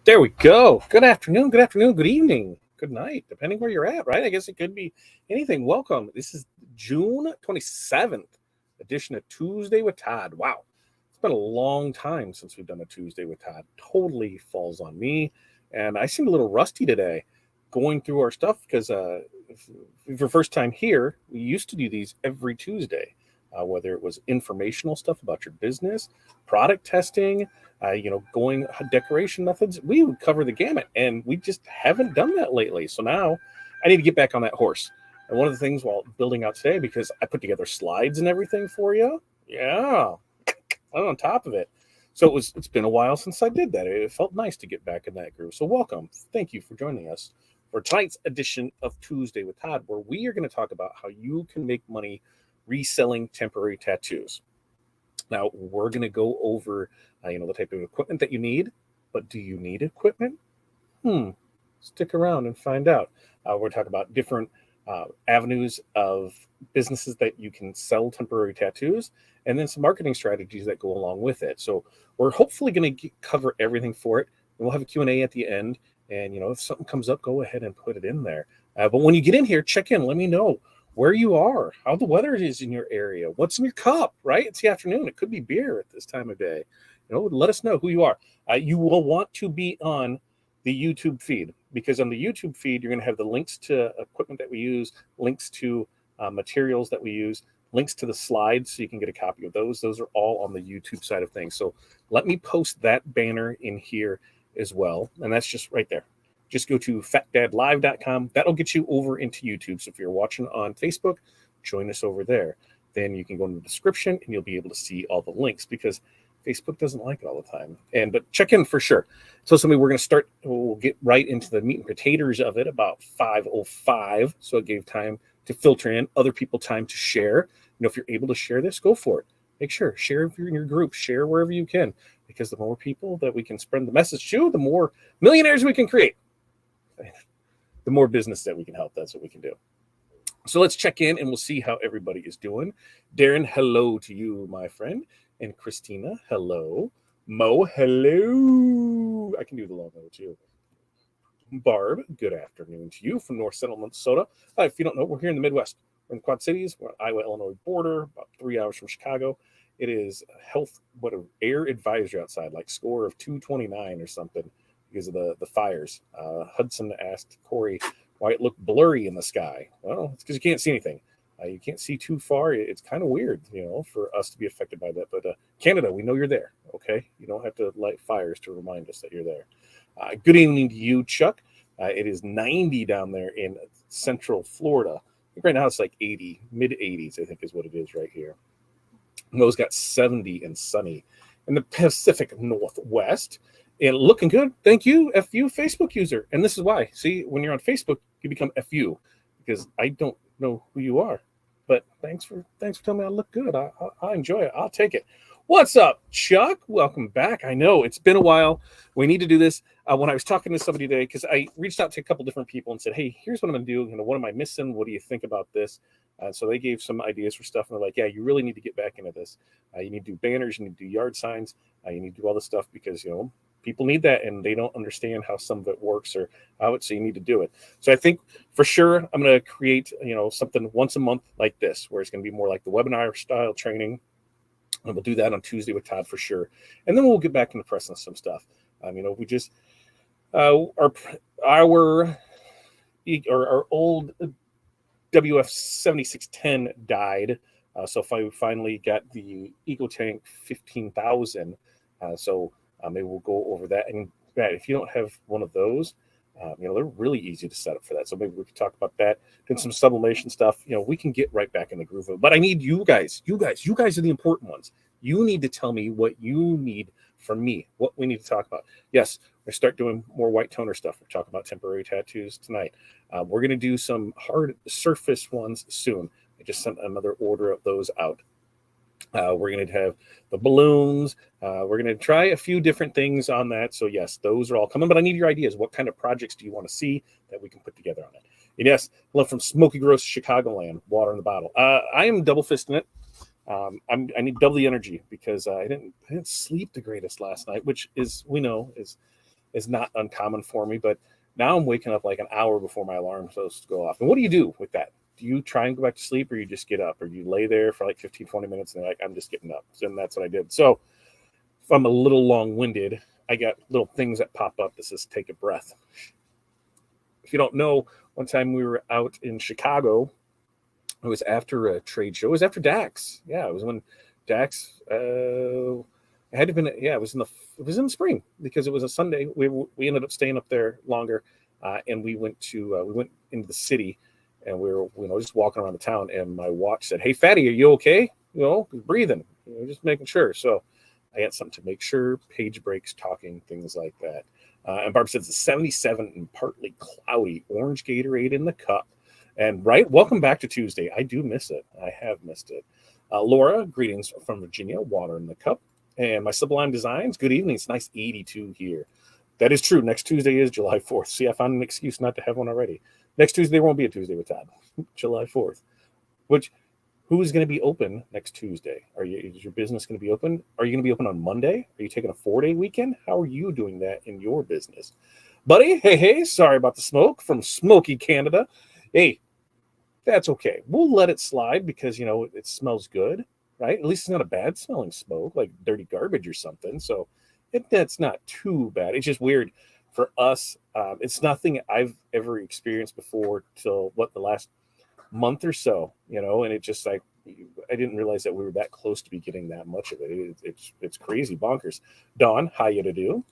There we go. Good afternoon, good evening, good night, depending where you're at, right? I guess it could be anything. Welcome. This is June 27th edition of Tuesday with Todd. Wow. It's been a long time since we've done a Tuesday with Todd. Totally falls on me. And I seem a little rusty today going through our stuff because if your first time here, we used to do these every Tuesday, whether it was informational stuff about your business, product testing, going decoration methods. We would cover the gamut, and we just haven't done that lately. So now I need to get back on that horse. And one of the things while building out today, because I put together slides and everything for you, yeah, I'm on top of it. So it's been a while since I did that. It felt nice to get back in that groove. So welcome. Thank you for joining us for tonight's edition of Tuesday with Todd, where we are going to talk about how you can make money reselling temporary tattoos. Now, we're going to go over, the type of equipment that you need, but do you need equipment? Stick around and find out. We're going to talk about different avenues of businesses that you can sell temporary tattoos, and then some marketing strategies that go along with it. So we're hopefully going to cover everything for it. And we'll have a Q&A at the end. And, if something comes up, go ahead and put it in there. But when you get in here, check in. Let me know where you are, how the weather is in your area, what's in your cup, right? It's the afternoon. It could be beer at this time of day. Let us know who you are. You will want to be on the YouTube feed, because on the YouTube feed, you're going to have the links to equipment that we use, links to materials that we use, links to the slides so you can get a copy of those. Those are all on the YouTube side of things. So let me post that banner in here as well. And that's just right there. Just go to fatdadlive.com. That'll get you over into YouTube. So if you're watching on Facebook, join us over there. Then you can go in the description and you'll be able to see all the links, because Facebook doesn't like it all the time. But check in for sure. So we're going to start. We'll get right into the meat and potatoes of it about 5:05. So it gave time to filter in, other people time to share. If you're able to share this, go for it. Make sure, share if you're in your group, share wherever you can, because the more people that we can spread the message to, the more millionaires we can create. The more business that we can help, that's what we can do. So let's check in and we'll see how everybody is doing. Darren, hello to you, my friend. And Christina, hello. Mo, hello. I can do the logo too. Barb, good afternoon to you from North Central Minnesota. If you don't know, we're here in the Midwest. We're in the Quad Cities. We're on the Iowa-Illinois border, about 3 hours from Chicago. It is air advisory outside, like score of 229 or something, because of the fires. Hudson asked Corey why it looked blurry in the sky. Well, it's because you can't see anything. You can't see too far. It's kind of weird, for us to be affected by that. But Canada, we know you're there, okay? You don't have to light fires to remind us that you're there. Good evening to you, Chuck. It is 90 down there in Central Florida. I think right now it's like 80, mid-80s, I think is what it is right here. Mo's got 70 and sunny in the Pacific Northwest. And looking good. Thank you, FU Facebook user. And this is why. See, when you're on Facebook, you become FU, because I don't know who you are. But thanks for telling me I look good. I enjoy it. I'll take it. What's up, Chuck? Welcome back. I know it's been a while. We need to do this. When I was talking to somebody today, because I reached out to a couple different people and said, hey, here's what I'm going to do. What am I missing? What do you think about this? So they gave some ideas for stuff. And they're like, yeah, you really need to get back into this. You need to do banners. You need to do yard signs. You need to do all this stuff because, people need that and they don't understand how some of it works or how it, so you need to do it. So I think for sure I'm going to create, something once a month like this, where it's going to be more like the webinar style training. And we'll do that on Tuesday with Todd for sure. And then we'll get back into pressing some stuff. We just, our old WF 7610 died. So I finally got the EcoTank 15,000. Maybe we'll go over that. And if you don't have one of those, they're really easy to set up for that. So maybe we can talk about that, doing some sublimation stuff. We can get right back in the groove of it. But I need you guys. You guys are the important ones. You need to tell me what you need from me, what we need to talk about. Yes, we're start doing more white toner stuff. We're talking about temporary tattoos tonight. We're going to do some hard surface ones soon. I just sent another order of those out. We're going to have the balloons. We're going to try a few different things on that. So yes, those are all coming, but I need your ideas. What kind of projects do you want to see that we can put together on it? And yes, hello from Smoky Gross, Chicagoland, water in the bottle. I am double fisting it. I need double the energy because I didn't sleep the greatest last night, which is, we know, is is not uncommon for me, but now I'm waking up like an hour before my alarm is supposed to go off. And what do you do with that? Do you try and go back to sleep, or you just get up, or you lay there for like 15, 20 minutes and like, I'm just getting up? So that's what I did. So if I'm a little long-winded, I got little things that pop up that says take a breath. If you don't know, one time we were out in Chicago. It was after a trade show. It was after DAX. Yeah, it was when DAX. It had to have been. Yeah, it was in the spring because it was a Sunday. We ended up staying up there longer, and we went into the city, and we were just walking around the town. And my watch said, "Hey, fatty, are you okay? Breathing. Just making sure." So I had something to make sure. Page breaks, talking, things like that. And Barb says it's 77 and partly cloudy. Orange Gatorade in the cup. And welcome back to Tuesday. I do miss it. I have missed it. Laura, greetings from Virginia. Water in the cup. And my Sublime Designs, good evening. It's nice 82 here. That is true. Next Tuesday is July 4th. See, I found an excuse not to have one already. Next Tuesday won't be a Tuesday with Todd. July 4th. Who is going to be open next Tuesday? Is your business going to be open? Are you going to be open on Monday? Are you taking a 4-day weekend? How are you doing that in your business? Buddy, hey, sorry about the smoke from Smoky, Canada. Hey, that's okay. We'll let it slide because, it smells good, right? At least it's not a bad smelling smoke, like dirty garbage or something. So that's not too bad. It's just weird for us. It's nothing I've ever experienced before till the last month or so, and it just like, I didn't realize that we were that close to be getting that much of it. It's crazy bonkers. Dawn, how you to do?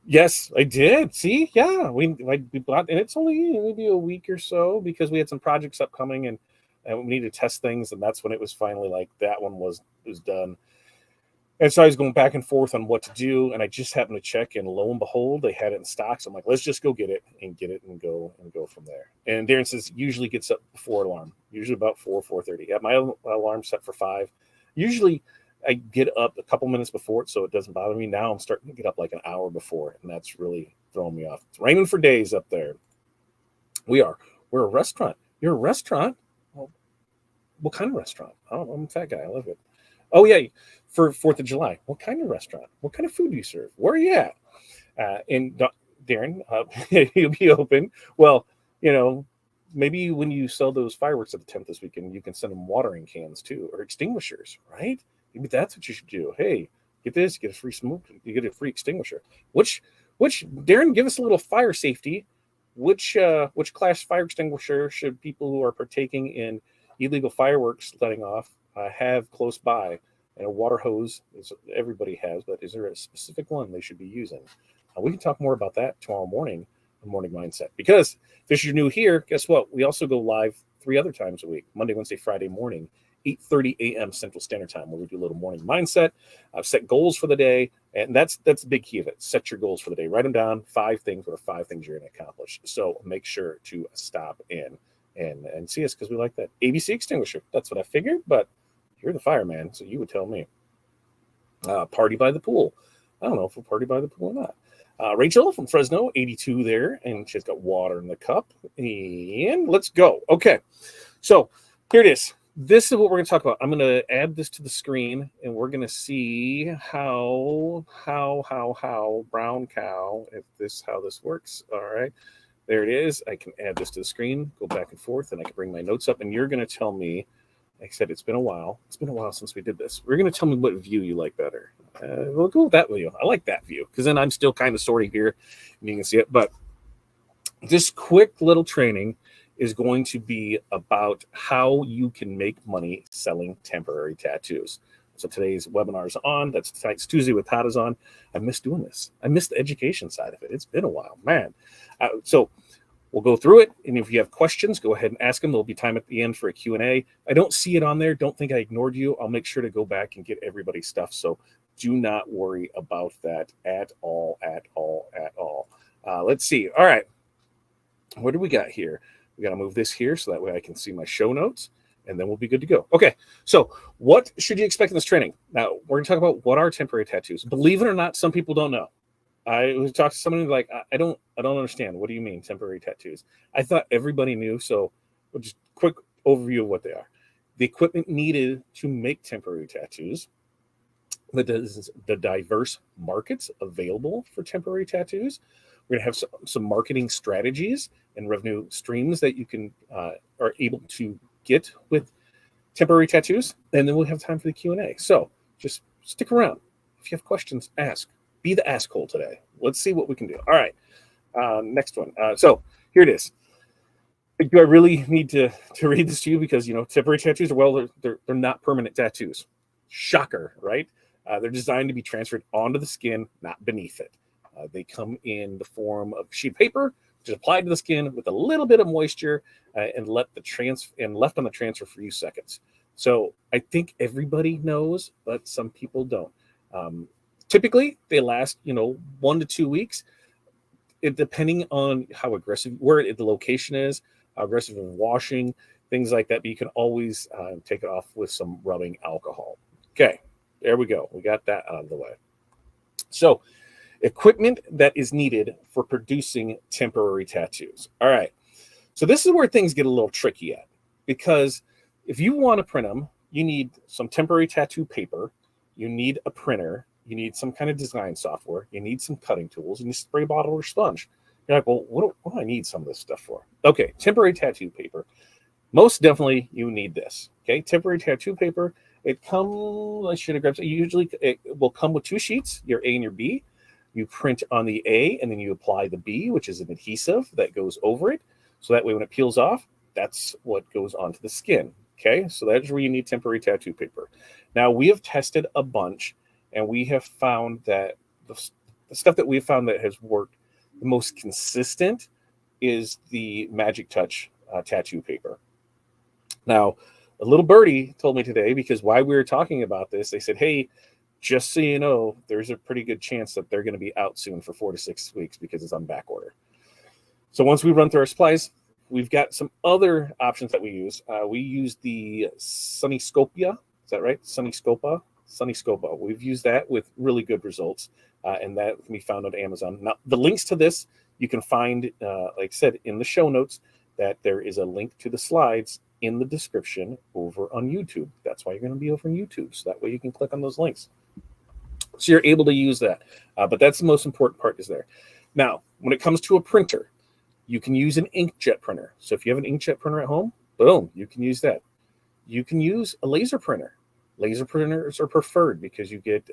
Yes, I did. See, yeah, we bought, and it's only maybe a week or so because we had some projects upcoming and we needed to test things, and that's when it was finally like that one was done. And so I was going back and forth on what to do, and I just happened to check, and lo and behold, they had it in stock. So I'm like, let's just go get it and go from there. And Darren says usually gets up before alarm, usually about 4:30. Yeah, my alarm set for 5. Usually I get up a couple minutes before it, so it doesn't bother me. Now I'm starting to get up like an hour before, and that's really throwing me off. It's raining for days up there. We're a restaurant. You're a restaurant? Well, what kind of restaurant? Oh, I'm a fat guy. I love it. Oh, yeah, for 4th of July. What kind of restaurant? What kind of food do you serve? Where are you at? And Darren, you'll be open. Well, maybe when you sell those fireworks at the 10th this weekend, you can send them watering cans too, or extinguishers, right? Maybe that's what you should do. Hey, get this, get a free smoke, you get a free extinguisher. Which Darren, give us a little fire safety. Which class fire extinguisher should people who are partaking in illegal fireworks letting off have close by? And a water hose everybody has, but is there a specific one they should be using? We can talk more about that tomorrow morning on Morning Mindset. Because if you're new here, guess what? We also go live 3 other times a week: Monday, Wednesday, Friday morning, 8:30 a.m. Central Standard Time, where we do a little morning mindset, set goals for the day, and that's the big key of it. Set your goals for the day. Write them down. 5 things. What are 5 things you're going to accomplish? So make sure to stop in and see us because we like that ABC extinguisher. That's what I figured, but you're the fireman, so you would tell me. Party by the pool. I don't know if we'll party by the pool or not. Rachel from Fresno, 82 there, and she's got water in the cup. And let's go. Okay, so here it is. This is what we're going to talk about. I'm going to add this to the screen, and we're going to see how brown cow, how this works. All right, there it is. I can add this to the screen, go back and forth, and I can bring my notes up, and you're going to tell me. Like I said, it's been a while. It's been a while since we did this. We're going to tell me what view you like better. We'll go with that view. I like that view because then I'm still kind of sorting here and you can see it. But this quick little training is going to be about how you can make money selling temporary tattoos. So today's webinar is on. That's tonight's Tuesday with Todd is on. I miss doing this. I miss the education side of it. It's been a while, man. So we'll go through it, and if you have questions, go ahead and ask them. There'll be time at the end for a Q&A. I don't see it on there. Don't think I ignored you. I'll make sure to go back and get everybody's stuff, so do not worry about that at all. Let's see. All right. What do we got here? We got to move this here so that way I can see my show notes, and then we'll be good to go. Okay, so what should you expect in this training? Now, we're going to talk about what are temporary tattoos. Believe it or not, some people don't know. I was talking to somebody like, I don't understand. What do you mean temporary tattoos? I thought everybody knew. So just quick overview of what they are. The equipment needed to make temporary tattoos the diverse markets available for temporary tattoos. We're going to have some marketing strategies and revenue streams that you can are able to get with temporary tattoos, and then we'll have time for the Q&A. So just stick around. If you have questions, ask. Be the ask hole today. Let's see what we can do. All right, next one. So here it is. Do I really need to read this to you? Because, temporary tattoos are, well, they're not permanent tattoos. Shocker, right? They're designed to be transferred onto the skin, not beneath it. They come in the form of sheet paper, which is applied to the skin with a little bit of moisture and left on the transfer for a few seconds. So I think everybody knows, but some people don't. Typically, they last 1 to 2 weeks. Depending on how aggressive, where the location is, how aggressive in washing, things like that. But you can always take it off with some rubbing alcohol. Okay, there we go. We got that out of the way. So, equipment that is needed for producing temporary tattoos. All right. So this is where things get a little tricky at, because if you want to print them, you need some temporary tattoo paper, you need a printer, you need some kind of design software, you need some cutting tools, and a spray bottle or sponge. You're like, well, what do I need some of this stuff for? Okay, temporary tattoo paper. Most definitely you need this. Okay, temporary tattoo paper. It comes, I should have grabbed it. Usually it will come with 2 sheets, your A and your B. You print on the A, and then you apply the B, which is an adhesive that goes over it. So that way when it peels off, that's what goes onto the skin. Okay, so that's where you need temporary tattoo paper. Now, we have tested a bunch, and we have found that the stuff that we've found that has worked the most consistent is the Magic Touch tattoo paper. Now, a little birdie told me today, because while we were talking about this, they said, hey, just so you know, there's a pretty good chance that they're going to be out soon for 4 to 6 weeks because it's on back order. So once we run through our supplies, we've got some other options that we use. We use the Sunnyscopia. Is that right? Sunnyscopa. We've used that with really good results, and that can be found on Amazon. Now, the links to this you can find, like I said, in the show notes. That there is a link to the slides in the description over on YouTube. That's why you're going to be over on YouTube, so that way you can click on those links. So you're able to use that. But that's the most important part is there. Now, when it comes to a printer, you can use an inkjet printer. So if you have an inkjet printer at home, boom, you can use that. You can use a laser printer. Laser printers are preferred because you get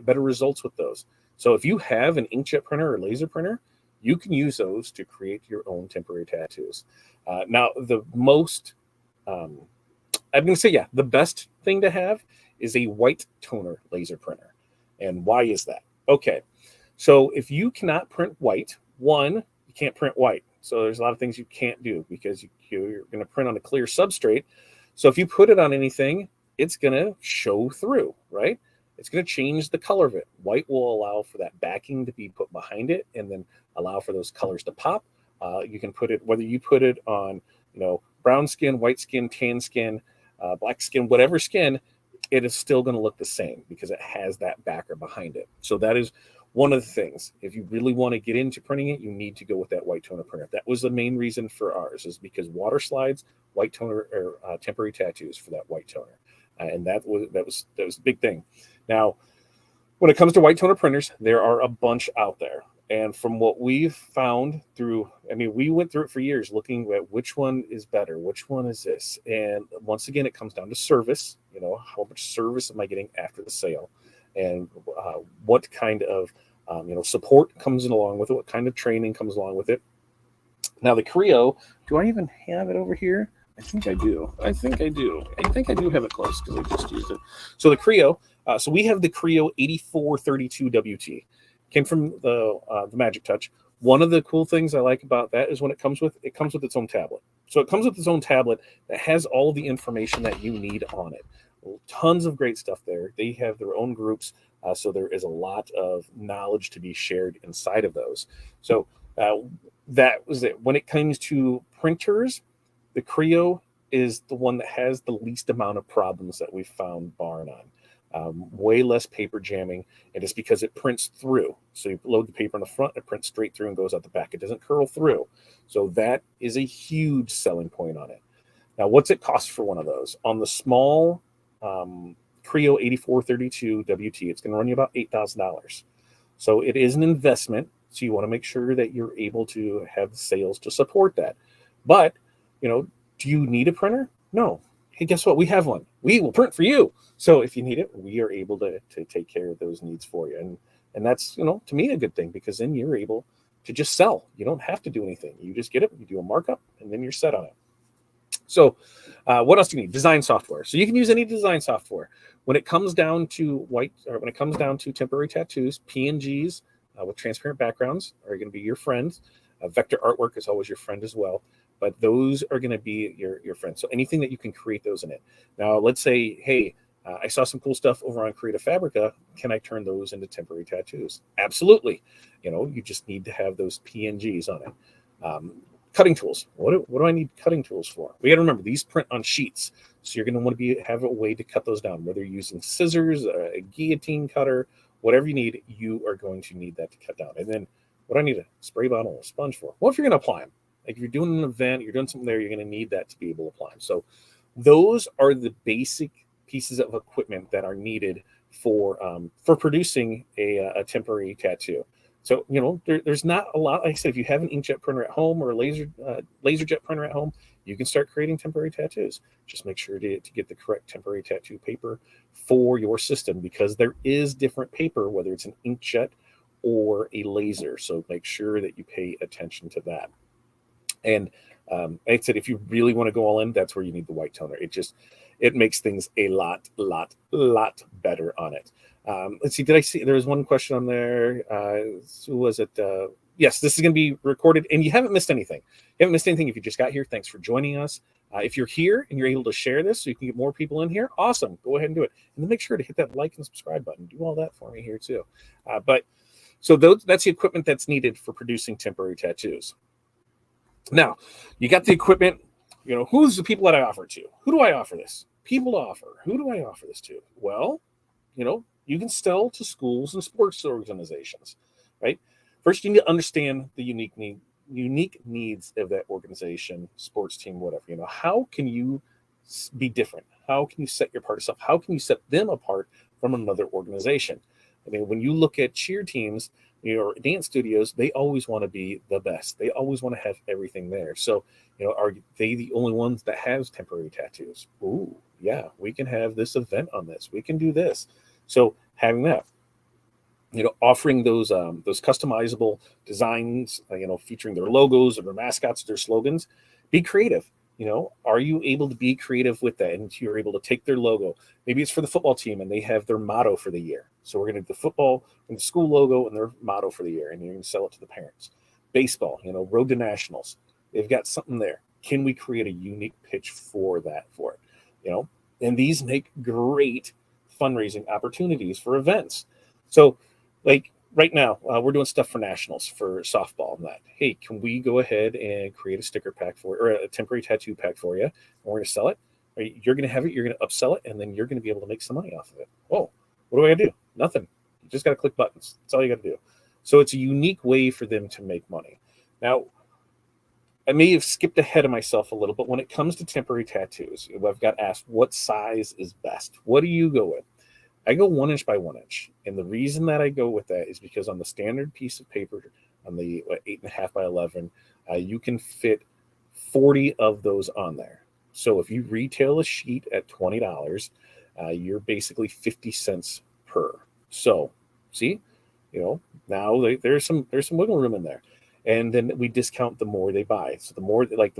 better results with those. So if you have an inkjet printer or laser printer, you can use those to create your own temporary tattoos. Now, the most, I'm going to say, the best thing to have is a white toner laser printer. And why is that? Okay, so if you cannot print white, one, you can't print white. So there's a lot of things you can't do because you're going to print on a clear substrate. So if you put it on anything, it's going to show through, right? It's going to change the color of it. White will allow for that backing to be put behind it and then allow for those colors to pop. You can put it, whether you put it on, brown skin, white skin, tan skin, black skin, whatever skin, it is still going to look the same because it has that backer behind it. So that is one of the things. If you really want to get into printing it, you need to go with that white toner printer. That was the main reason for ours, is because water slides, white toner, or temporary tattoos for that white toner. And that was a big thing. Now, when it comes to white toner printers, there are a bunch out there. And from what we've found we went through it for years looking at which one is better, which one is this. And once again, it comes down to service. How much service am I getting after the sale? And what kind of support comes along with it, what kind of training comes along with it. Now, the Creo, do I even have it over here? I think I do. I think I do have it close because I just used it. So the Creo, so we have the Creo 8432 WT. Came from the Magic Touch. One of the cool things I like about that is when it comes with its own tablet. So it comes with its own tablet that has all the information that you need on it. Tons of great stuff there. They have their own groups, so there is a lot of knowledge to be shared inside of those. So that was it. When it comes to printers, the Creo is the one that has the least amount of problems that we've found barn on. Way less paper jamming, and it's because it prints through. So you load the paper in the front, it prints straight through and goes out the back. It doesn't curl through. So that is a huge selling point on it. Now, what's it cost for one of those? On the small Creo 8432 WT. It's going to run you about $8,000. So it is an investment. So you want to make sure that you're able to have the sales to support that. But, do you need a printer? No. Hey, guess what? We have one. We will print for you. So if you need it, we are able to take care of those needs for you. And that's, to me, a good thing, because then you're able to just sell. You don't have to do anything. You just get it, you do a markup, and then you're set on it. So what else do you need? Design software. So you can use any design software. When it comes down to temporary tattoos, PNGs with transparent backgrounds are going to be your friends. Vector artwork is always your friend as well, but those are going to be your friends. So anything that you can create those in it. Now, let's say, hey, I saw some cool stuff over on Creative Fabrica. Can I turn those into temporary tattoos? Absolutely. You just need to have those PNGs on it. Cutting tools. What do I need cutting tools for? We got to remember, these print on sheets. So you're going to want to have a way to cut those down, whether you're using scissors, a guillotine cutter, whatever you need, you are going to need that to cut down. And then what do I need a spray bottle or a sponge for? Well, if you're going to apply them, like if you're doing an event, you're doing something there, you're going to need that to be able to apply them. So those are the basic pieces of equipment that are needed for producing a temporary tattoo. So, there's not a lot. Like I said, if you have an inkjet printer at home or a laserjet printer at home, you can start creating temporary tattoos. Just make sure to get the correct temporary tattoo paper for your system, because there is different paper, whether it's an inkjet or a laser. So make sure that you pay attention to that. And like I said, if you really want to go all in, that's where you need the white toner. It makes things a lot better on it. Let's see. Did I see? There was one question on there. Who was it? Yes, this is going to be recorded, and you haven't missed anything. You haven't missed anything if you just got here. Thanks for joining us. If you're here and you're able to share this so you can get more people in here, awesome. Go ahead and do it. And then make sure to hit that like and subscribe button. Do all that for me here too. So that's the equipment that's needed for producing temporary tattoos. Now, you got the equipment. Who's the people that I offer to? Who do I offer this? People to offer. Who do I offer this to? Well, you can sell to schools and sports organizations, right? First, you need to understand the unique needs of that organization, sports team, whatever. How can you be different? How can you set your part yourself? How can you set them apart from another organization? I mean, when you look at cheer teams, or dance studios, they always want to be the best. They always want to have everything there. So, are they the only ones that have temporary tattoos? Ooh, yeah, we can have this event on this. We can do this. So having that, offering those customizable designs, featuring their logos or their mascots, their slogans, be creative. Are you able to be creative with that? And you're able to take their logo. Maybe it's for the football team and they have their motto for the year. So we're going to do the football and the school logo and their motto for the year, and you're going to sell it to the parents. Baseball, Road to Nationals. They've got something there. Can we create a unique pitch for it? And these make great fundraising opportunities for events. So, like right now, we're doing stuff for nationals for softball and that. Hey, can we go ahead and create a sticker pack or a temporary tattoo pack for you? And we're going to sell it. You're going to have it. You're going to upsell it, and then you're going to be able to make some money off of it. Whoa, what do I got to do? Nothing. You just got to click buttons. That's all you got to do. So it's a unique way for them to make money. Now, I may have skipped ahead of myself a little, but when it comes to temporary tattoos, I've got asked, what size is best? What do you go with? I go 1 inch by 1 inch. And the reason that I go with that is because on the standard piece of paper, on the 8.5 by 11, you can fit 40 of those on there. So if you retail a sheet at $20, you're basically 50 cents per. So see, now there's some wiggle room in there. And then we discount the more they buy. So the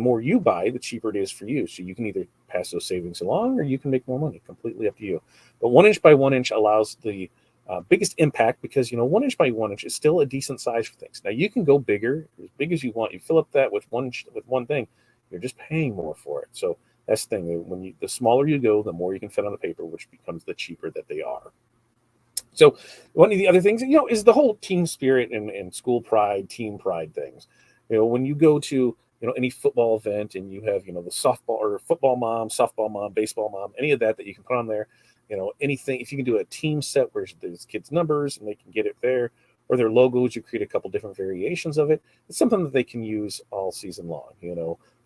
more you buy, the cheaper it is for you. So you can either pass those savings along or you can make more money. Completely up to you. But 1 inch by 1 inch allows the biggest impact because, 1 inch by 1 inch is still a decent size for things. Now you can go bigger, as big as you want. You fill up that with one thing, you're just paying more for it. So that's the thing. The smaller you go, the more you can fit on the paper, which becomes the cheaper that they are. So one of the other things, is the whole team spirit and school pride, team pride things. When you go to, any football event and you have, the softball or football mom, softball mom, baseball mom, any of that you can put on there, anything, if you can do a team set where there's kids' numbers and they can get it there, or their logos, you create a couple different variations of it. It's something that they can use all season long,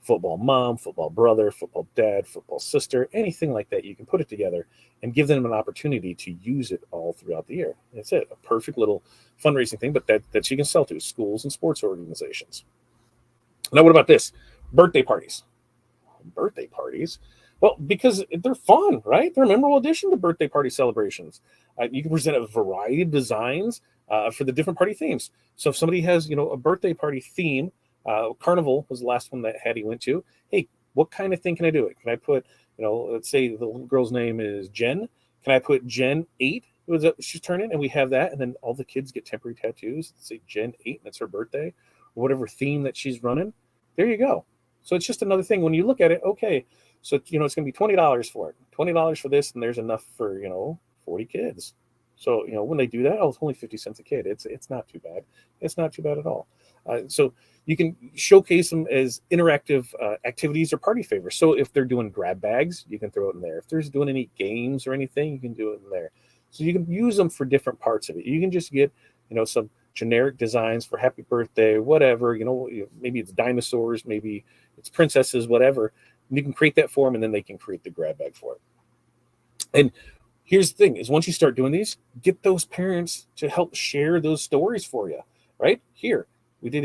football mom, football brother, football dad, football sister, anything like that. You can put it together and give them an opportunity to use it all throughout the year. That's it. A perfect little fundraising thing, but that you can sell to schools and sports organizations. Now, what about this? Birthday parties. Birthday parties. Well, because they're fun, right? They're a memorable addition to birthday party celebrations. You can present a variety of designs for the different party themes. So if somebody has, a birthday party theme, Carnival was the last one that Hattie went to. Hey, what kind of thing can I do? Can I put, let's say the little girl's name is Jen. Can I put Jen 8? She's turning, and we have that, and then all the kids get temporary tattoos. Let's say Jen 8, and it's her birthday, or whatever theme that she's running. There you go. So it's just another thing. When you look at it, okay, so it's going to be $20 for it, $20 for this, and there's enough for 40 kids. So when they do that, it's only 50 cents a kid. It's not too bad. It's not too bad at all. So you can showcase them as interactive activities or party favors. So if they're doing grab bags, you can throw it in there. If there's doing any games or anything, you can do it in there. So you can use them for different parts of it. You can just get some generic designs for happy birthday, whatever, maybe it's dinosaurs, maybe it's princesses, whatever. And you can create that for them, and then they can create the grab bag for it. And here's the thing is once you start doing these, get those parents to help share those stories for you, right? Here, we did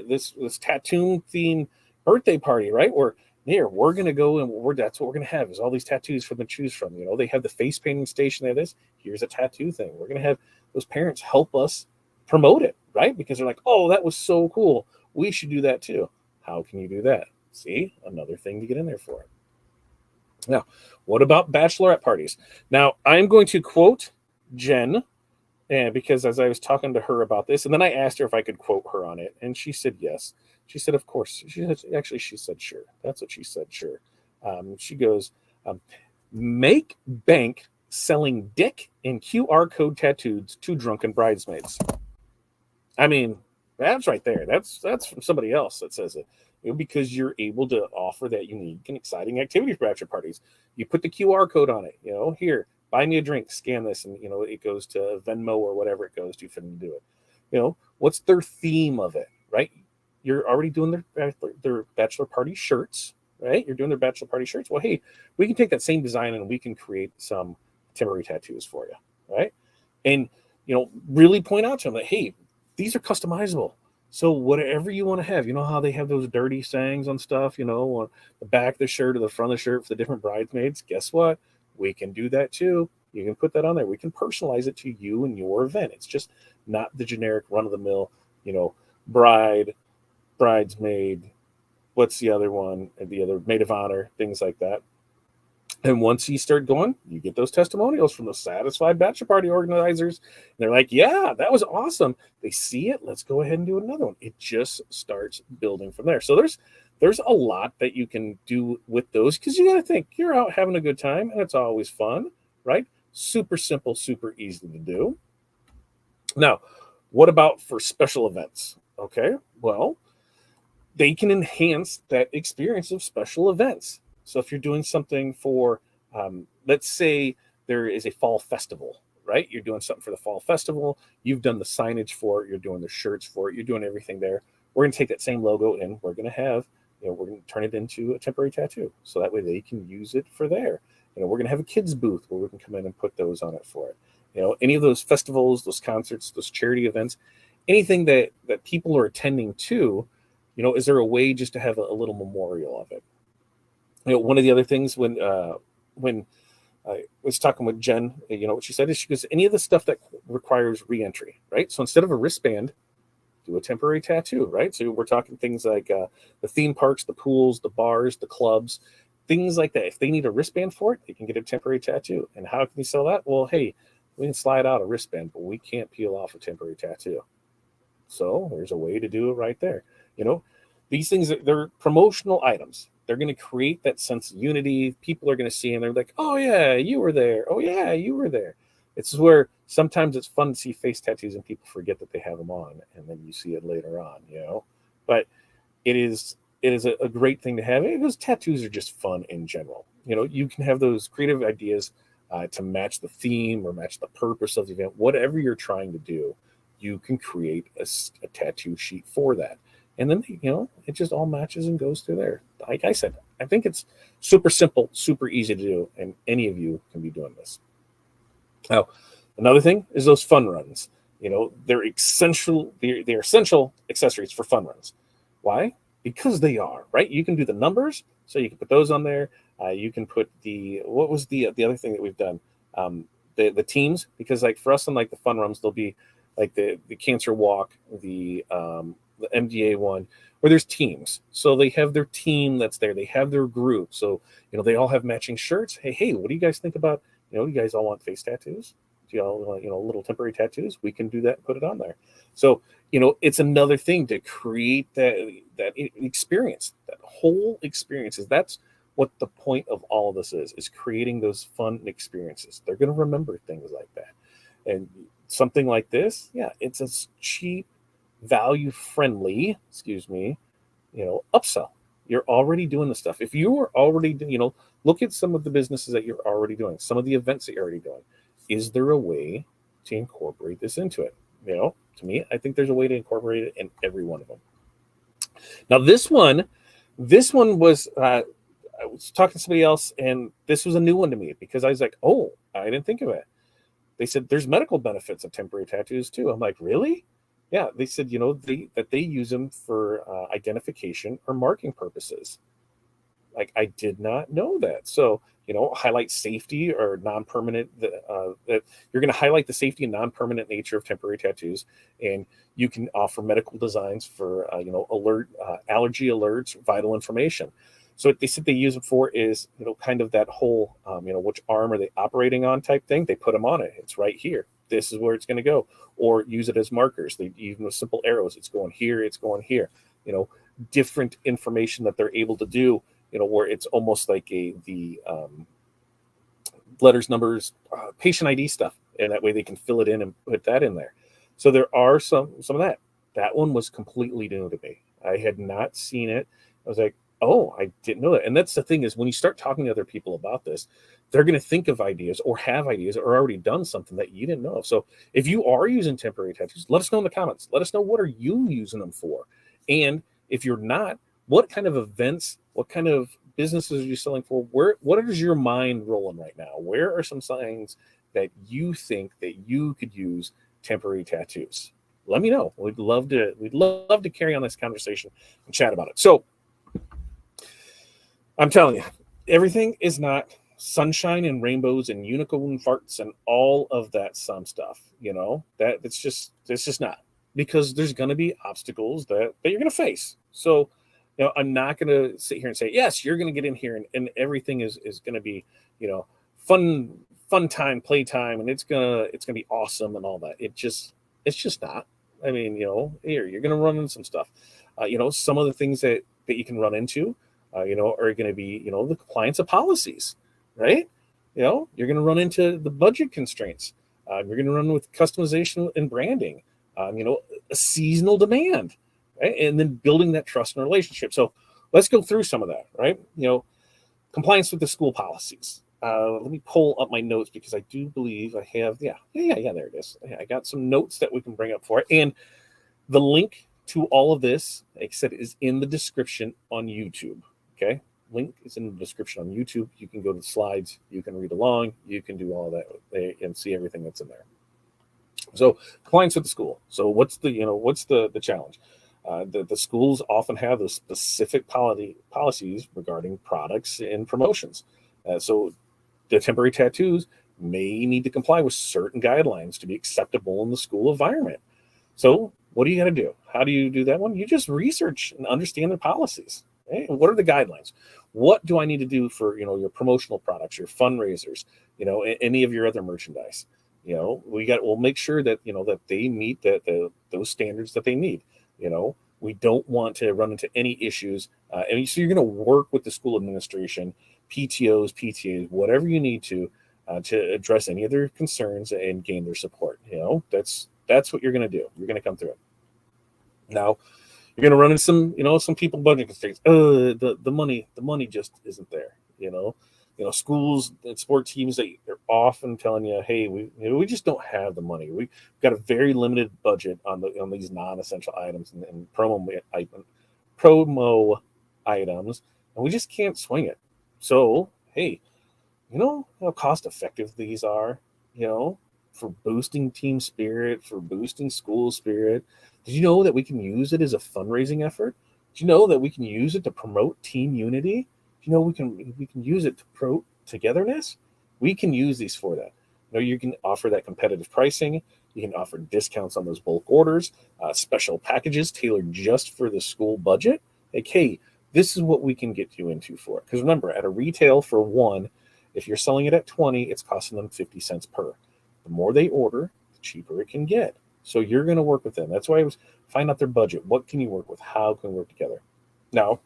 this tattoo themed birthday party, right? Where here, we're going to go and that's what we're going to have is all these tattoos for them to choose from. They have the face painting station. They have this. Here's a tattoo thing. We're going to have those parents help us promote it, right? Because they're like, oh, that was so cool. We should do that too. How can you do that? See, another thing to get in there for it. Now, what about bachelorette parties? Now, I'm going to quote Jen, because as I was talking to her about this, and then I asked her if I could quote her on it, and she said yes. She said, of course. She said, sure. That's what she said, sure. She goes, make bank selling dick and QR code tattoos to drunken bridesmaids. I mean, that's right there. That's from somebody else that says it. Because you're able to offer that unique and exciting activity for bachelor parties. You put the QR code on it. Here, buy me a drink, scan this, and it goes to Venmo or whatever it goes to for them to do it. What's their theme of it, right? You're already doing their bachelor party shirts, right? You're doing their bachelor party shirts. Well, hey, we can take that same design and we can create some temporary tattoos for you, right? And really point out to them that, hey, these are customizable. So whatever you want to have, how they have those dirty sayings on stuff, on the back of the shirt or the front of the shirt for the different bridesmaids. Guess what? We can do that too. You can put that on there. We can personalize it to you and your event. It's just not the generic run-of-the-mill, bride, bridesmaid, what's the other one? The other maid of honor, things like that. And once you start going, you get those testimonials from the satisfied bachelor party organizers. And they're like, yeah, that was awesome. They see it. Let's go ahead and do another one. It just starts building from there. So there's a lot that you can do with those because you got to think you're out having a good time and it's always fun, right? Super simple, super easy to do. Now, what about for special events? Okay, well, they can enhance that experience of special events. So if you're doing something for, let's say there is a fall festival, right? You're doing something for the fall festival. You've done the signage for it. You're doing the shirts for it. You're doing everything there. We're going to take that same logo and we're going to have, we're going to turn it into a temporary tattoo. So that way they can use it for there. We're going to have a kids booth where we can come in and put those on it for it. Any of those festivals, those concerts, those charity events, anything that people are attending to, is there a way just to have a little memorial of it? One of the other things when I was talking with Jen, what she said is she goes, any of the stuff that requires reentry, right? So instead of a wristband, do a temporary tattoo, right? So we're talking things like the theme parks, the pools, the bars, the clubs, things like that. If they need a wristband for it, they can get a temporary tattoo. And how can you sell that? Well, hey, we can slide out a wristband, but we can't peel off a temporary tattoo. So there's a way to do it right there. These things, they're promotional items. They're going to create that sense of unity. People are going to see and they're like, oh, yeah, you were there. Oh, yeah, you were there. It's where sometimes it's fun to see face tattoos and people forget that they have them on. And then you see it later on, But it is a great thing to have. Those tattoos are just fun in general. You can have those creative ideas to match the theme or match the purpose of the event. Whatever you're trying to do, you can create a tattoo sheet for that. and then it just all matches and goes through there. Like I said, I think it's super simple, super easy to do, and any of you can be doing this. Now, another thing is those fun runs. They're essential. They're essential accessories for fun runs. Why? Because they are, right. You can do the numbers, so you can put those on there. You can put what was the other thing that we've done? The teams, because like for us on like the fun runs, there'll be like the cancer walk, the MDA one, where there's teams. So they have their team that's there. They have their group. So they all have matching shirts. Hey, what do you guys think about? You guys all want face tattoos? Do you all want little temporary tattoos? We can do that and put it on there. So it's another thing to create that experience, that whole experiences. That's what the point of all of this is creating those fun experiences. They're going to remember things like that. And something like this, yeah, it's a cheap, value friendly, upsell. You're already doing the stuff. If you are already, look at some of the businesses that you're already doing, some of the events that you're already doing. Is there a way to incorporate this into it? To me, I think there's a way to incorporate it in every one of them. Now, this one was, I was talking to somebody else, and this was a new one to me because I was like, oh, I didn't think of it. They said there's medical benefits of temporary tattoos too. I'm like, really? Yeah. They said, that they use them for identification or marking purposes. Like, I did not know that. So, highlight safety or non-permanent, that you're going to highlight the safety and non-permanent nature of temporary tattoos. And you can offer medical designs for, allergy alerts, vital information. So what they said they use it for is, kind of that whole, which arm are they operating on type thing. They put them on it. It's right here. This is where it's going to go. Or use it as markers. They even with simple arrows. It's going here. It's going here. Different information that they're able to do. Where it's almost like the letters, numbers, patient ID stuff, and that way they can fill it in and put that in there. So there are some of that. That one was completely new to me. I had not seen it. I was like, oh, I didn't know that. And that's the thing is when you start talking to other people about this, they're going to think of ideas or have ideas or already done something that you didn't know of. So if you are using temporary tattoos, let us know in the comments. Let us know, what are you using them for? And if you're not, what kind of events, what kind of businesses are you selling for? What is your mind rolling right now? Where are some signs that you think that you could use temporary tattoos? Let me know. We'd love to carry on this conversation and chat about it. So I'm telling you, everything is not sunshine and rainbows and unicorn farts and all of that some stuff. It's just not, because there's going to be obstacles that you're going to face. So I'm not going to sit here and say, yes, you're going to get in here and everything is going to be, fun time, play time, and it's going to be awesome and all that. It's just not. I mean, here, you're going to run into some stuff. Some of the things that you can run into, are going to be, the compliance of policies, right? You're going to run into the budget constraints. You're going to run with customization and branding, a seasonal demand, right? And then building that trust and relationship. So let's go through some of that, right? Compliance with the school policies. Let me pull up my notes because I do believe I have, there it is. I got some notes that we can bring up for it. And the link to all of this, like I said, is in the description on YouTube. Okay. Link is in the description on YouTube. You can go to the slides. You can read along. You can do all that and see everything that's in there. So compliance with the school. So what's the challenge? The schools often have those specific policies regarding products and promotions. So the temporary tattoos may need to comply with certain guidelines to be acceptable in the school environment. So what do you got to do? How do you do that one? You just research and understand the policies. Right? And what are the guidelines? What do I need to do for, your promotional products, your fundraisers, any of your other merchandise? We'll make sure that, that they meet those standards that they need. We don't want to run into any issues. And so you're going to work with the school administration, PTOs, PTAs, whatever you need to address any of their concerns and gain their support. That's what you're going to do. You're going to come through it. Now, you're going to run into some people budget constraints. The money just isn't there. Schools and sport teams that are often telling you, hey, we just don't have the money. We've got a very limited budget on these non-essential items and promo promo items, and we just can't swing it. So, hey, you know how cost effective these are, you know, for boosting team spirit, for boosting school spirit. Did you know that we can use it as a fundraising effort? Did you know that we can use it to promote team unity? Do you know we can use it to promote togetherness? We can use these for that. You know, you can offer that competitive pricing. You can offer discounts on those bulk orders, special packages tailored just for the school budget. Like, hey, this is what we can get you into for it. Because remember, at a retail for one, if you're selling it at 20, it's costing them 50 cents per. The more they order, the cheaper it can get. So you're going to work with them. That's why I was find out their budget. What can you work with? How can we work together? Now,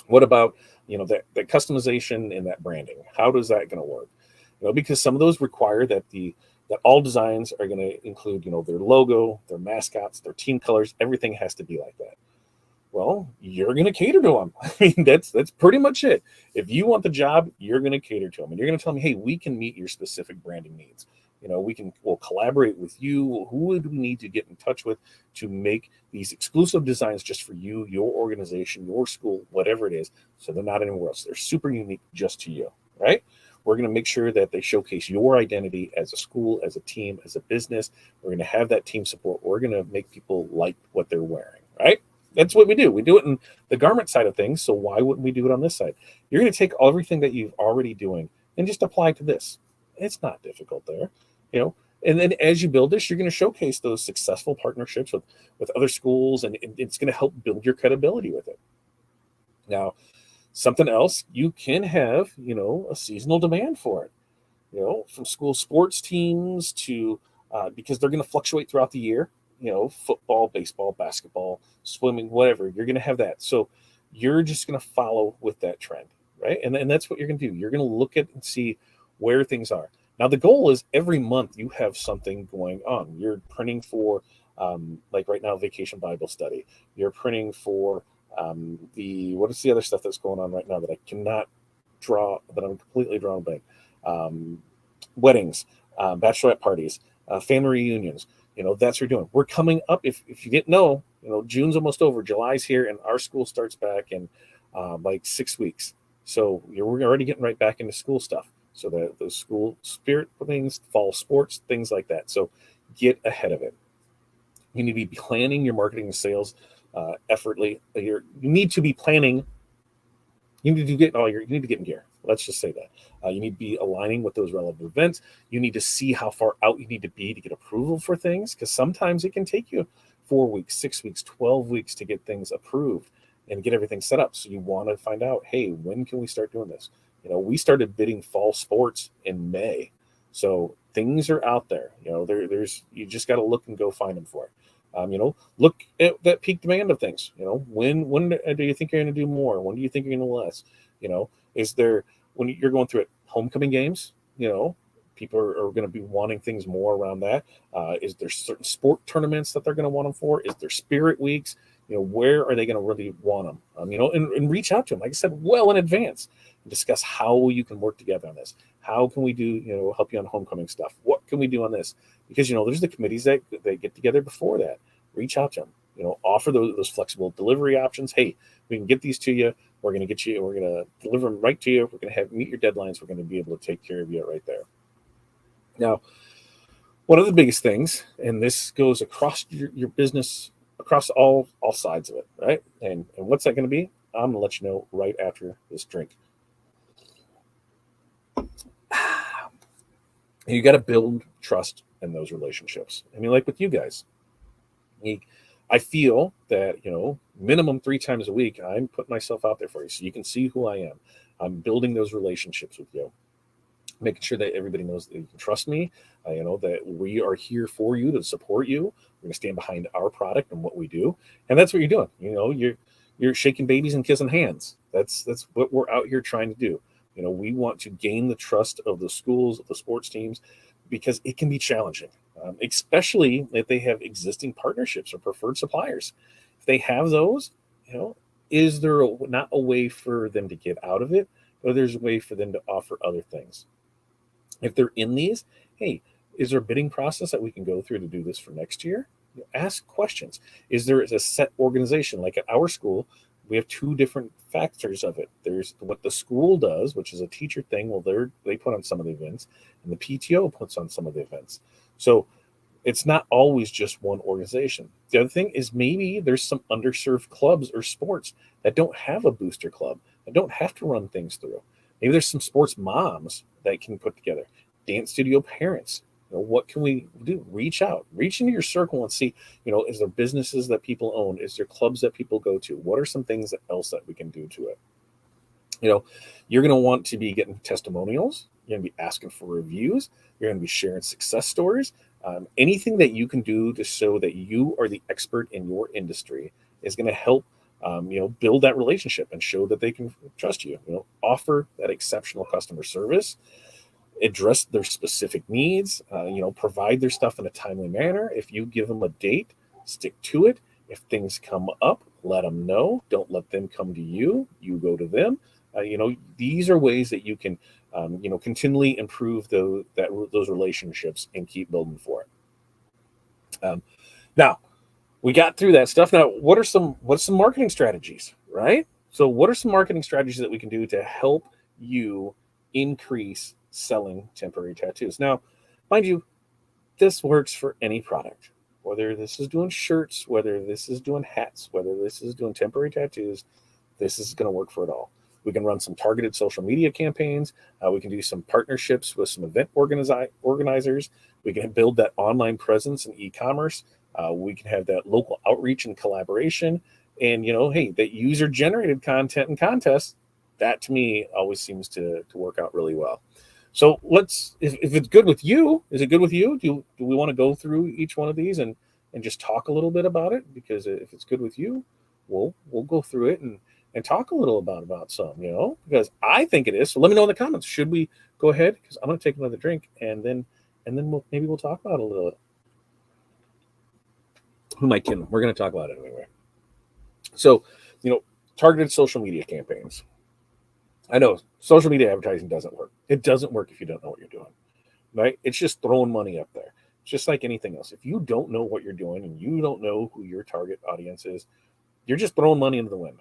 what about, you know, that customization and that branding? How does that going to work? You know, because some of those require that all designs are going to include, you know, their logo, their mascots, their team colors. Everything has to be like that. Well, you're going to cater to them. I mean, that's pretty much it. If you want the job, you're going to cater to them, and you're going to tell them, hey, we can meet your specific branding needs. You know, we'll collaborate with you. Who would we need to get in touch with to make these exclusive designs just for you, your organization, your school, whatever it is, so they're not anywhere else. They're super unique just to you, right? We're going to make sure that they showcase your identity as a school, as a team, as a business. We're going to have that team support. We're going to make people like what they're wearing, right? That's what we do. We do it in the garment side of things. So why wouldn't we do it on this side? You're going to take everything that you've already doing and just apply to this. It's not difficult there, you know. And then as you build this, you're going to showcase those successful partnerships with other schools, and it's going to help build your credibility with it. Now, something else, you can have, you know, a seasonal demand for it, you know, from school sports teams to because they're going to fluctuate throughout the year, you know, football, baseball, basketball, swimming, whatever. You're going to have that. So you're just going to follow with that trend, right? And that's what you're going to do. You're going to look at and see where things are. Now, the goal is every month you have something going on. You're printing for, like right now, Vacation Bible Study. You're printing for what is the other stuff that's going on right now that I cannot draw, that I'm completely drawing blank. Um, Weddings, bachelorette parties, family reunions. You know, that's what we're doing. We're coming up. If you didn't know, you know, June's almost over. July's here, and our school starts back in like 6 weeks. So we're already getting right back into school stuff. So the school spirit things, fall sports, things like that. So get ahead of it. You need to be planning your marketing and sales effortly. You need to be planning. You need to you need to get in gear. Let's just say that. You need to be aligning with those relevant events. You need to see how far out you need to be to get approval for things, because sometimes it can take you 4 weeks, 6 weeks, 12 weeks to get things approved and get everything set up. So you want to find out, hey, when can we start doing this? You know, we started bidding fall sports in May. So things are out there. You know, there's you just got to look and go find them for it. You know, look at that peak demand of things. You know, when do you think you're going to do more? When do you think you're going to less? You know, is there when you're going through it, homecoming games? You know, people are going to be wanting things more around that. Is there certain sport tournaments that they're going to want them for? Is there spirit weeks? You know, where are they going to really want them? You know, and reach out to them, like I said, well in advance, and discuss how you can work together on this. How can we do, you know, help you on homecoming stuff? What can we do on this? Because, you know, there's the committees that they get together before that. Reach out to them, you know, offer those flexible delivery options. Hey, we can get these to you. We're going to get you, we're going to deliver them right to you. We're going to meet your deadlines. We're going to be able to take care of you right there. Now, one of the biggest things, and this goes across your business, across all sides of it, right? And what's that going to be? I'm going to let you know right after this drink. You got to build trust in those relationships. I mean, like with you guys, I feel that, you know, minimum 3 times a week, I'm putting myself out there for you so you can see who I am. I'm building those relationships with you, making sure that everybody knows that you can trust me, you know, that we are here for you to support you. We're going to stand behind our product and what we do. And that's what you're doing. You know, you're shaking babies and kissing hands. That's what we're out here trying to do. You know, we want to gain the trust of the schools, of the sports teams, because it can be challenging, especially if they have existing partnerships or preferred suppliers. If they have those, you know, is there not a way for them to get out of it, or there's a way for them to offer other things? If they're in these, hey, is there a bidding process that we can go through to do this for next year? Ask questions. Is there a set organization? Like at our school, we have two different factors of it. There's what the school does, which is a teacher thing. Well, they put on some of the events, and the PTO puts on some of the events. So it's not always just one organization. The other thing is maybe there's some underserved clubs or sports that don't have a booster club, that don't have to run things through. Maybe there's some sports moms that can put together, dance studio parents. What can we do? Reach out, reach into your circle and see, is there businesses that people own? Is there clubs that people go to? What are some things else that we can do to it? You're going to want to be getting testimonials. You're going to be asking for reviews. You're going to be sharing success stories. Anything that you can do to show that you are the expert in your industry is going to help, build that relationship and show that they can trust you. Offer that exceptional customer service, address their specific needs, provide their stuff in a timely manner. If you give them a date, stick to it. If things come up, let them know. Don't let them come to you. You go to them. These are ways that you can, continually improve those relationships and keep building for it. Now, we got through that stuff. Now, what's some marketing strategies, right? So what are some marketing strategies that we can do to help you increase selling temporary tattoos? Now, mind you, this works for any product, whether this is doing shirts, whether this is doing hats, whether this is doing temporary tattoos. This is going to work for it all. We can run some targeted social media campaigns. We can do some partnerships with some event organizers. We can build that online presence in e-commerce. We can have that local outreach and collaboration. And, hey, that user-generated content and contests, that to me always seems to work out really well. So if it's good with you, is it good with you? Do we want to go through each one of these and just talk a little bit about it? Because if it's good with you, we'll go through it and talk a little about some, because I think it is. So let me know in the comments. Should we go ahead? Because I'm going to take another drink and then we'll talk about it a little. Who am I kidding? We're going to talk about it anyway. So, targeted social media campaigns. I know social media advertising doesn't work. It doesn't work if you don't know what you're doing, right? It's just throwing money up there. It's just like anything else. If you don't know what you're doing and you don't know who your target audience is, you're just throwing money into the wind.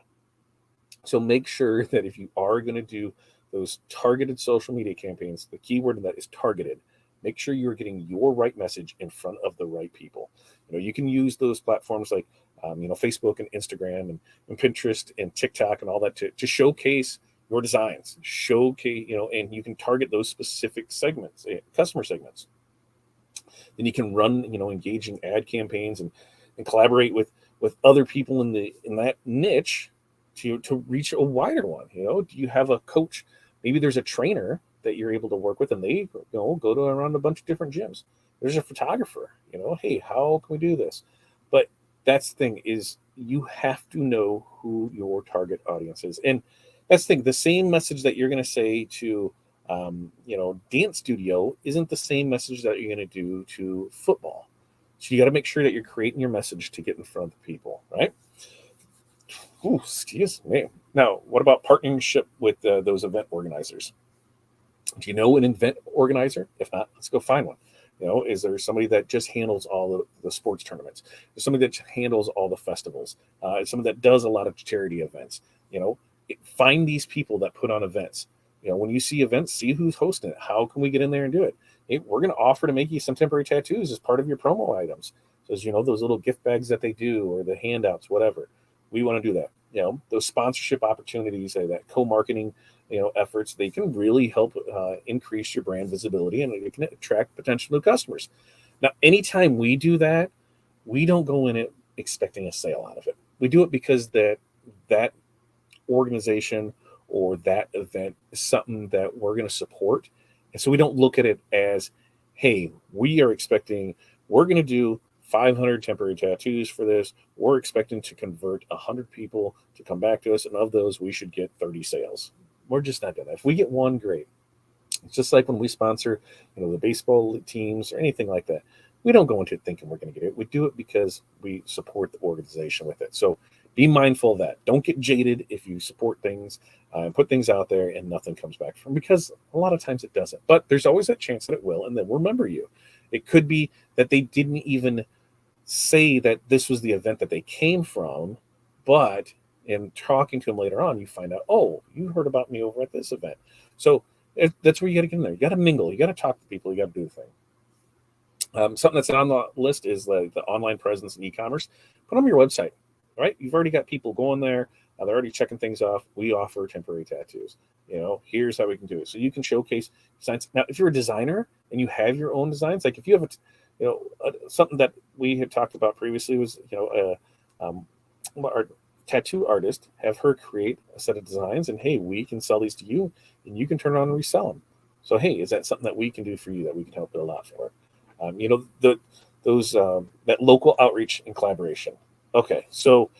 So make sure that if you are going to do those targeted social media campaigns, the keyword in that is targeted. Make sure you're getting your right message in front of the right people. You can use those platforms like, Facebook and Instagram and Pinterest and TikTok and all that to showcase your designs, showcase, and you can target those specific segments, customer segments. Then you can run, engaging ad campaigns and collaborate with other people in that niche to reach a wider one. Do you have a coach? Maybe there's a trainer that you're able to work with, and they go to around a bunch of different gyms. There's a photographer. Hey, how can we do this? But that's the thing, is you have to know who your target audience is, and that's the thing. The same message that you're going to say to dance studio isn't the same message that you're going to do to football. So you got to make sure that you're creating your message to get in front of people, right? Ooh, excuse me. Now, what about partnership with those event organizers? Do you know an event organizer? If not, let's go find one. Is there somebody that just handles all the sports tournaments? Is somebody that handles all the festivals? Somebody that does a lot of charity events? Find these people that put on events. When you see events, see who's hosting it. How can we get in there and do it? Hey, we're going to offer to make you some temporary tattoos as part of your promo items. So as those little gift bags that they do, or the handouts, whatever. We want to do that. Those sponsorship opportunities, that co-marketing, efforts, they can really help increase your brand visibility, and it can attract potential new customers. Now, anytime we do that, we don't go in it expecting a sale out of it. We do it because that organization or that event is something that we're going to support. And so we don't look at it as, hey, we're going to do 500 temporary tattoos for this. We're expecting to convert 100 people to come back to us, and of those, we should get 30 sales. We're just not doing that. If we get one, great. It's just like when we sponsor, the baseball teams or anything like that. We don't go into it thinking we're going to get it. We do it because we support the organization with it. So be mindful of that. Don't get jaded if you support things and put things out there and nothing comes back from, because a lot of times it doesn't. But there's always that chance that it will, and then remember you. It could be that they didn't even say that this was the event that they came from, but And talking to them later on, you find out, oh, you heard about me over at this event. So that's where you got to get in there. You got to mingle. You got to talk to people. You got to do the thing. Something that's on the list is the online presence and e-commerce. Put on your website, right? You've already got people going there. They're already checking things off. We offer temporary tattoos. Here's how we can do it. So you can showcase designs. Now, if you're a designer and you have your own designs, like if you have something that we had talked about previously was, our tattoo artist, have her create a set of designs, and hey, we can sell these to you, and you can turn around and resell them. So hey, is that something that we can do for you, that we can help build out for? That local outreach and collaboration. Okay, so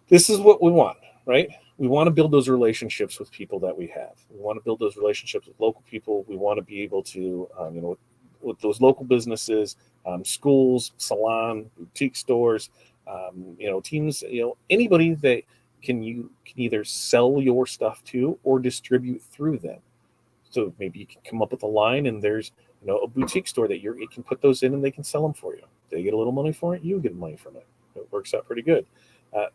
this is what we want, right? We want to build those relationships with people that we have. We want to build those relationships with local people. We want to be able to, with those local businesses, schools, salon, boutique stores, teams, anybody that you can either sell your stuff to or distribute through them. So maybe you can come up with a line, and there's a boutique store that you can put those in, and they can sell them for you. They get a little money for it, you get money from it. It works out pretty good.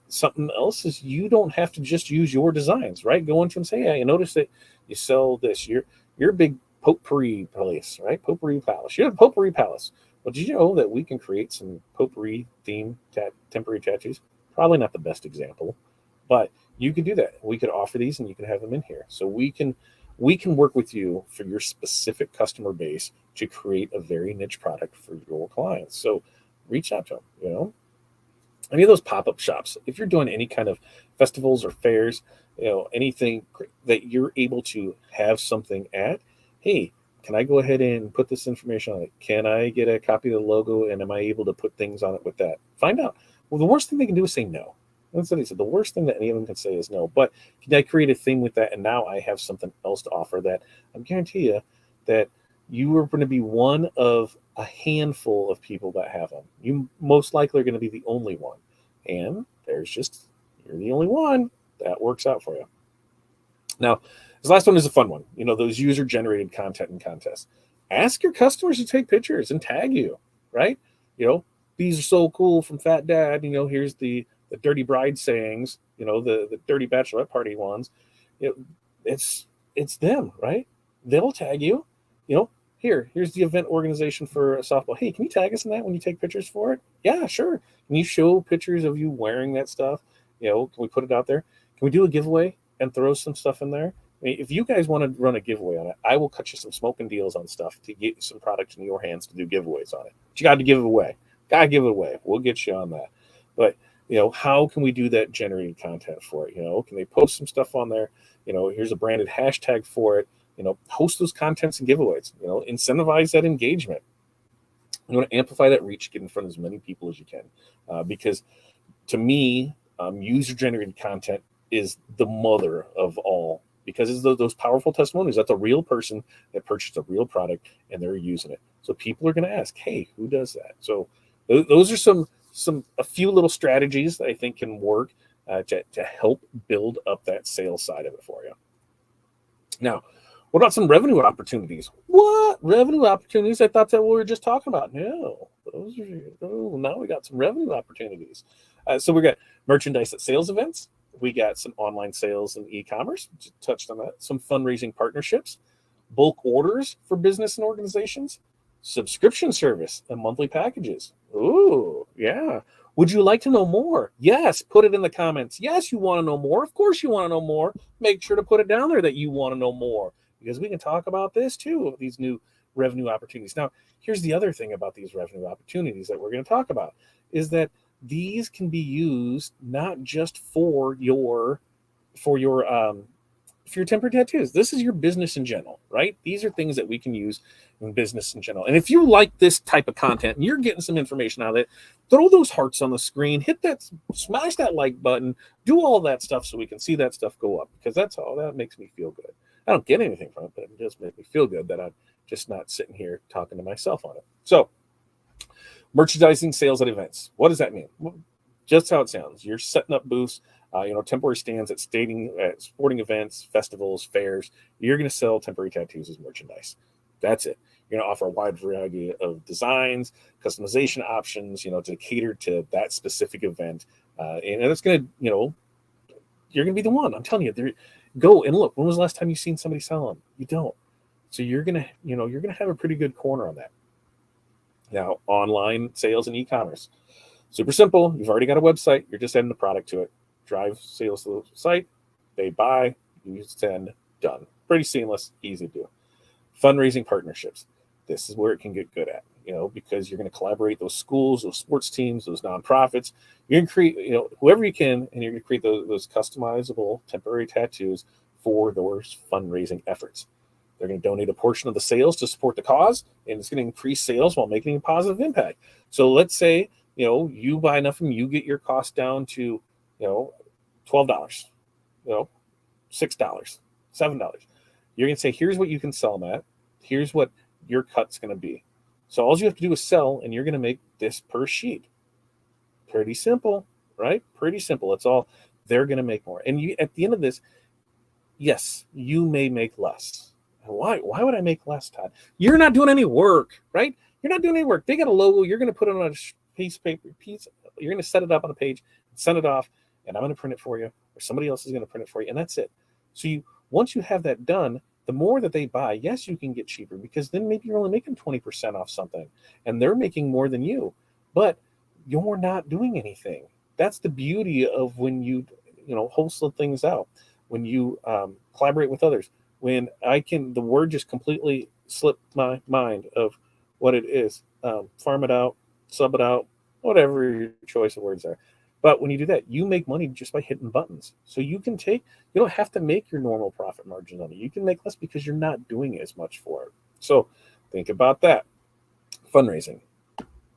Something else is you don't have to just use your designs, right? Go into and say, hey, I noticed that you sell this. You're a big potpourri place, right? Potpourri palace. You're a potpourri palace. Well, did you know that we can create some potpourri themed temporary tattoos? Probably not the best example, but you could do that. We could offer these, and you can have them in here. So we can work with you for your specific customer base to create a very niche product for your clients. So reach out to them, any of those pop-up shops. If you're doing any kind of festivals or fairs, anything that you're able to have something at, hey, can I go ahead and put this information on it? Can I get a copy of the logo, and am I able to put things on it with that? Find out. Well, the worst thing they can do is say no. That's what he said. The worst thing that any of them can say is no. But can I create a thing with that, and now I have something else to offer that I guarantee you that you are going to be one of a handful of people that have them. You most likely are going to be the only one. And you're the only one. That works out for you. Now, this last one is a fun one. Those user-generated content and contests. Ask your customers to take pictures and tag you, right? These are so cool from Fat Dad. Here's the dirty bride sayings, the dirty bachelorette party ones. It's them, right? They'll tag you. Here's the event organization for a softball. Hey, can you tag us in that when you take pictures for it? Yeah, sure. Can you show pictures of you wearing that stuff? Can we put it out there? Can we do a giveaway and throw some stuff in there? I mean, if you guys want to run a giveaway on it, I will cut you some smoking deals on stuff to get some product in your hands to do giveaways on it. But you got to give it away. Got to give it away. We'll get you on that. But, how can we do that generated content for it? Can they post some stuff on there? Here's a branded hashtag for it. Host those contents and giveaways, incentivize that engagement. You want to amplify that reach, get in front of as many people as you can. Because to me, user-generated content is the mother of all, because it's those powerful testimonials. That's a real person that purchased a real product, and they're using it. So people are going to ask, hey, who does that? So those are a few little strategies that I think can work to help build up that sales side of it for you. Now, what about some revenue opportunities? What? Revenue opportunities? I thought that we were just talking about. No. Now we got some revenue opportunities. So we got merchandise at sales events. We got some online sales and e-commerce. Touched on that. Some fundraising partnerships. Bulk orders for business and organizations. Subscription service and monthly packages. Ooh, yeah. Would you like to know more? Yes, put it in the comments. Yes, you want to know more. Of course you want to know more. Make sure to put it down there that you want to know more, because we can talk about this too, these new revenue opportunities. Now, here's the other thing about these revenue opportunities that we're going to talk about, is that these can be used not just for your temporary tattoos. This is your business in general, right? These are things that we can use in business in general. And if you like this type of content and you're getting some information out of it, throw those hearts on the screen, smash that like button, do all that stuff so we can see that stuff go up, because that makes me feel good. I don't get anything from it, but it just makes me feel good that I'm just not sitting here talking to myself on it. So, merchandising sales at events. What does that mean? Well, just how it sounds. You're setting up booths, temporary stands at sporting events, festivals, fairs. You're going to sell temporary tattoos as merchandise. That's it. You're going to offer a wide variety of designs, customization options, to cater to that specific event. And it's going to, you're going to be the one. I'm telling you, go and look. When was the last time you seen somebody sell them? You don't. So you're going to, you're going to have a pretty good corner on that. Now, online sales and e-commerce. Super simple. You've already got a website. You're just adding the product to it. Drive sales to the site. They buy. You send. Done. Pretty seamless. Easy to do. Fundraising partnerships. This is where it can get good at, because you're going to collaborate those schools, those sports teams, those nonprofits. You're going to create, whoever you can, and you're going to create those customizable temporary tattoos for those fundraising efforts. They're going to donate a portion of the sales to support the cause, and it's going to increase sales while making a positive impact. So let's say, you buy enough and you get your cost down to, $12, $6, $7. You're going to say, here's what you can sell them at. Here's what your cut's going to be. So all you have to do is sell, and you're going to make this per sheet. Pretty simple, right? Pretty simple. It's all, they're going to make more. And you, at the end of this, yes, you may make less. Why would I make less, Todd? You're not doing any work, right? You're not doing any work. They got a logo. You're going to put it on a piece of paper. You're going to set it up on a page, send it off, and I'm going to print it for you, or somebody else is going to print it for you, and that's it. So once you have that done, the more that they buy, yes, you can get cheaper, because then maybe you're only making 20% off something, and they're making more than you, but you're not doing anything. That's the beauty of when you wholesale things out, when you collaborate with others. When the word just completely slipped my mind of what it is. Farm it out, sub it out, whatever your choice of words are. But when you do that, you make money just by hitting buttons. So you don't have to make your normal profit margin on it. You can make less because you're not doing as much for it. So think about that. Fundraising.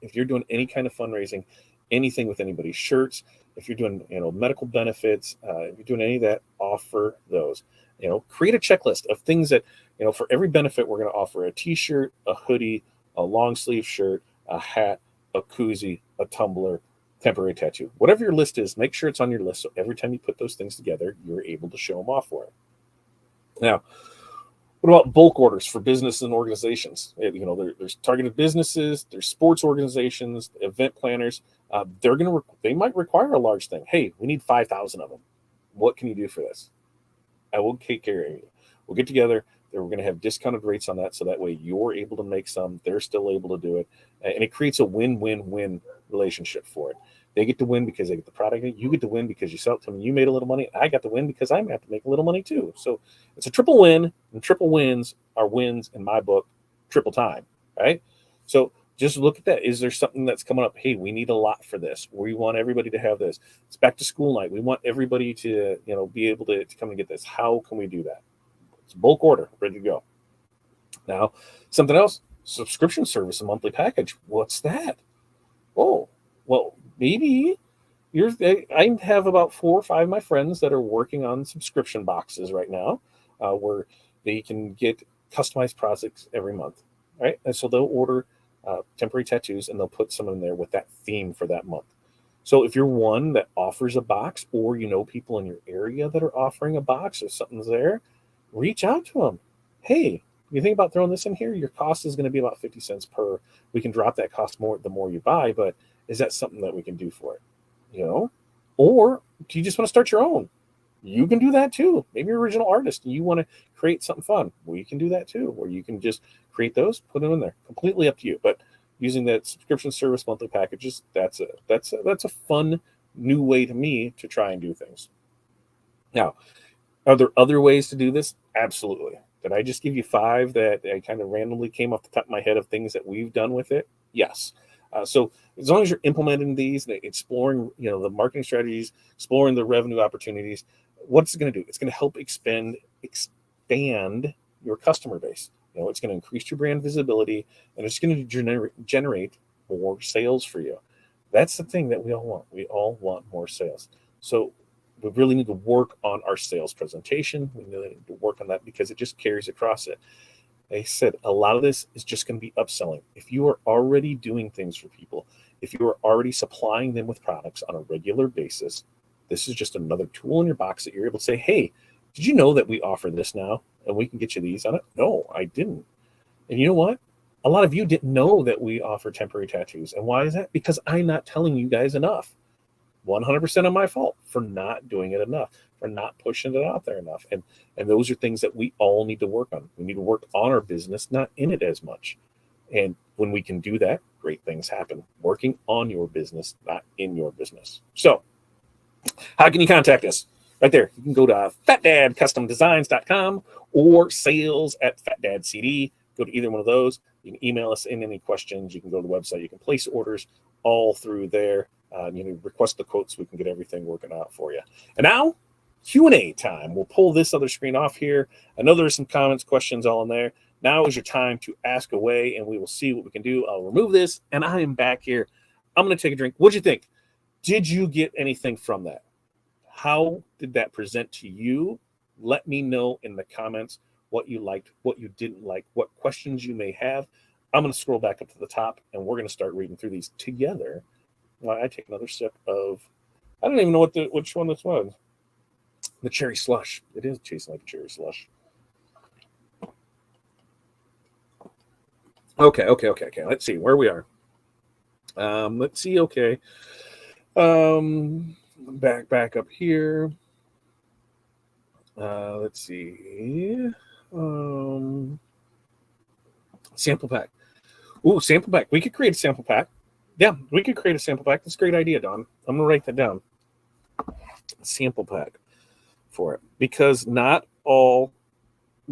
If you're doing any kind of fundraising, anything with anybody, shirts, if you're doing medical benefits, if you're doing any of that, offer those. Create a checklist of things that, for every benefit, we're going to offer a t-shirt, a hoodie, a long sleeve shirt, a hat, a koozie, a tumbler, temporary tattoo. Whatever your list is, make sure it's on your list. So every time you put those things together, you're able to show them off for it. Now, what about bulk orders for business and organizations? There's targeted businesses, there's sports organizations, event planners. They might require a large thing. Hey, we need 5,000 of them. What can you do for this? I will take care of you. We'll get together. We're going to have discounted rates on that, so that way you're able to make some, they're still able to do it, and it creates a win-win-win relationship for it. They get to win because they get the product. You get to win because you sell it to them. You made a little money. I got to win because I'm going to have to make a little money too. So it's a triple win, and triple wins are wins in my book, triple time, right? So just look at that. Is there something that's coming up? Hey, we need a lot for this. We want everybody to have this. It's back to school night. We want everybody to, be able to come and get this. How can we do that? It's a bulk order, ready to go. Now, something else, subscription service, a monthly package. What's that? Oh, well, maybe I have about 4 or 5 of my friends that are working on subscription boxes right now, where they can get customized projects every month, right? And so they'll order temporary tattoos, and they'll put some in there with that theme for that month. So if you're one that offers a box, or people in your area that are offering a box, or something's there, reach out to them. Hey, you think about throwing this in here? Your cost is going to be about 50 cents per. We can drop that cost more the more you buy, but is that something that we can do for it? Or do you just want to start your own? You can do that too. Maybe you're an original artist and you want to create something fun. Well, you can do that too, or you can just create those, put them in there. Completely up to you. But using that subscription service monthly packages, that's a fun new way to me to try and do things. Now, are there other ways to do this? Absolutely. Did I just give you 5 that I kind of randomly came off the top of my head of things that we've done with it? Yes. So as long as you're implementing these, exploring, the marketing strategies, exploring the revenue opportunities, what's it going to do? It's going to help expand your customer base. It's going to increase your brand visibility, and it's going to generate more sales for you. That's the thing that we all want. We all want more sales. So we really need to work on our sales presentation. We really need to work on that because it just carries across it. Like I said, a lot of this is just going to be upselling. If you are already doing things for people, if you are already supplying them with products on a regular basis, this is just another tool in your box that you're able to say, hey, did you know that we offer this now and we can get you these on it? No, I didn't. And you know what? A lot of you didn't know that we offer temporary tattoos. And why is that? Because I'm not telling you guys enough. 100% of my fault for not doing it enough. for not pushing it out there enough. And those are things that we all need to work on. We need to work on our business, not in it as much. And when we can do that, great things happen. Working on your business, not in your business. So how can you contact us? Right there. You can go to fatdadcustomdesigns.com or sales@fatdadcd. Go to either one of those. You can email us in any questions. You can go to the website. You can place orders all through there. You can request the quotes. We can get everything working out for you. And now, Q&A time. We'll pull this other screen off here. I know there's some comments, questions all in there. Now is your time to ask away, and we will see what we can do. I'll remove this, and I am back here. I'm going to take a drink. What'd you think? Did you get anything from that? How did that present to you? Let me know in the comments what you liked, what you didn't like, what questions you may have. I'm going to scroll back up to the top, and we're going to start reading through these together while I take another sip of, I don't even know which one this was. The cherry slush. It is tasting like a cherry slush. Okay. Let's see where we are. Let's see. Okay. Back up here. Let's see. Sample pack. Ooh, sample pack. We could create a sample pack. Yeah, we could create a sample pack. That's a great idea, Don. I'm gonna write that down. Sample pack for it, because not all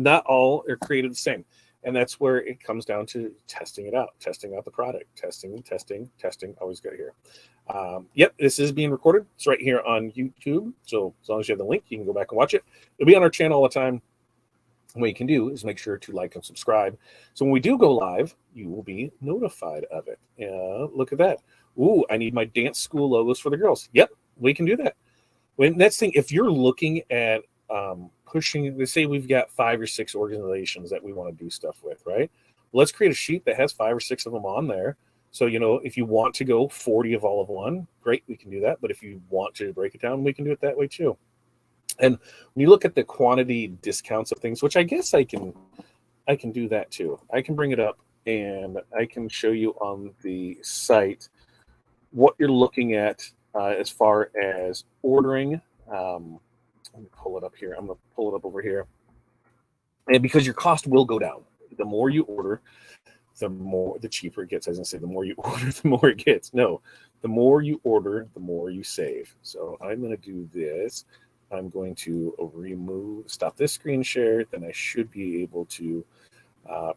are created the same. And that's where it comes down to testing it out, testing out the product, testing. Always got here. Yep, this is being recorded. It's right here on YouTube. So as long as you have the link, you can go back and watch it. It'll be on our channel all the time. And what you can do is make sure to like and subscribe. So when we do go live, you will be notified of it. Look at that. Ooh, I need my dance school logos for the girls. Yep, we can do that. Next thing, if you're looking at pushing, let's say we've got 5 or 6 organizations that we want to do stuff with, right? Let's create a sheet that has 5 or 6 of them on there. So, if you want to go 40 of all of one, great, we can do that. But if you want to break it down, we can do it that way too. And when you look at the quantity discounts of things, which I guess I can do that too. I can bring it up and I can show you on the site what you're looking at as far as ordering. Let me pull it up here. I'm going to pull it up over here. And because your cost will go down. The more you order, the cheaper it gets. As I say, the more you order, the more it gets. No, the more you order, the more you save. So I'm going to do this. I'm going to stop this screen share. Then I should be able to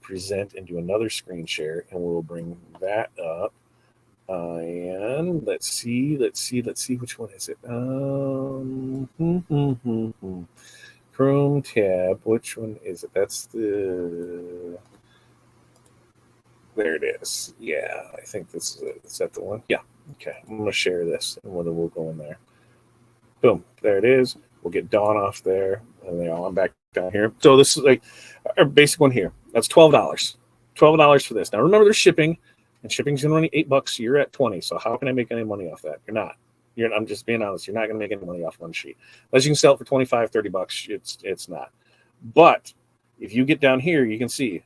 present and do another screen share, and we'll bring that up. And let's see, which one is it? Chrome tab, which one is it? That's there it is. Yeah, I think this is it. Is that the one? Yeah. Okay, I'm going to share this, and then we'll go in there. Boom, there it is. We'll get Dawn off there, and then I'm back down here. So this is like our basic one here. That's $12. $12 for this. Now remember, there's shipping. And shipping's going to run you $8. You're at 20. So how can I make any money off that? You're not. I'm just being honest. You're not going to make any money off one sheet. Unless you can sell it for $25, $30. It's not. But if you get down here, you can see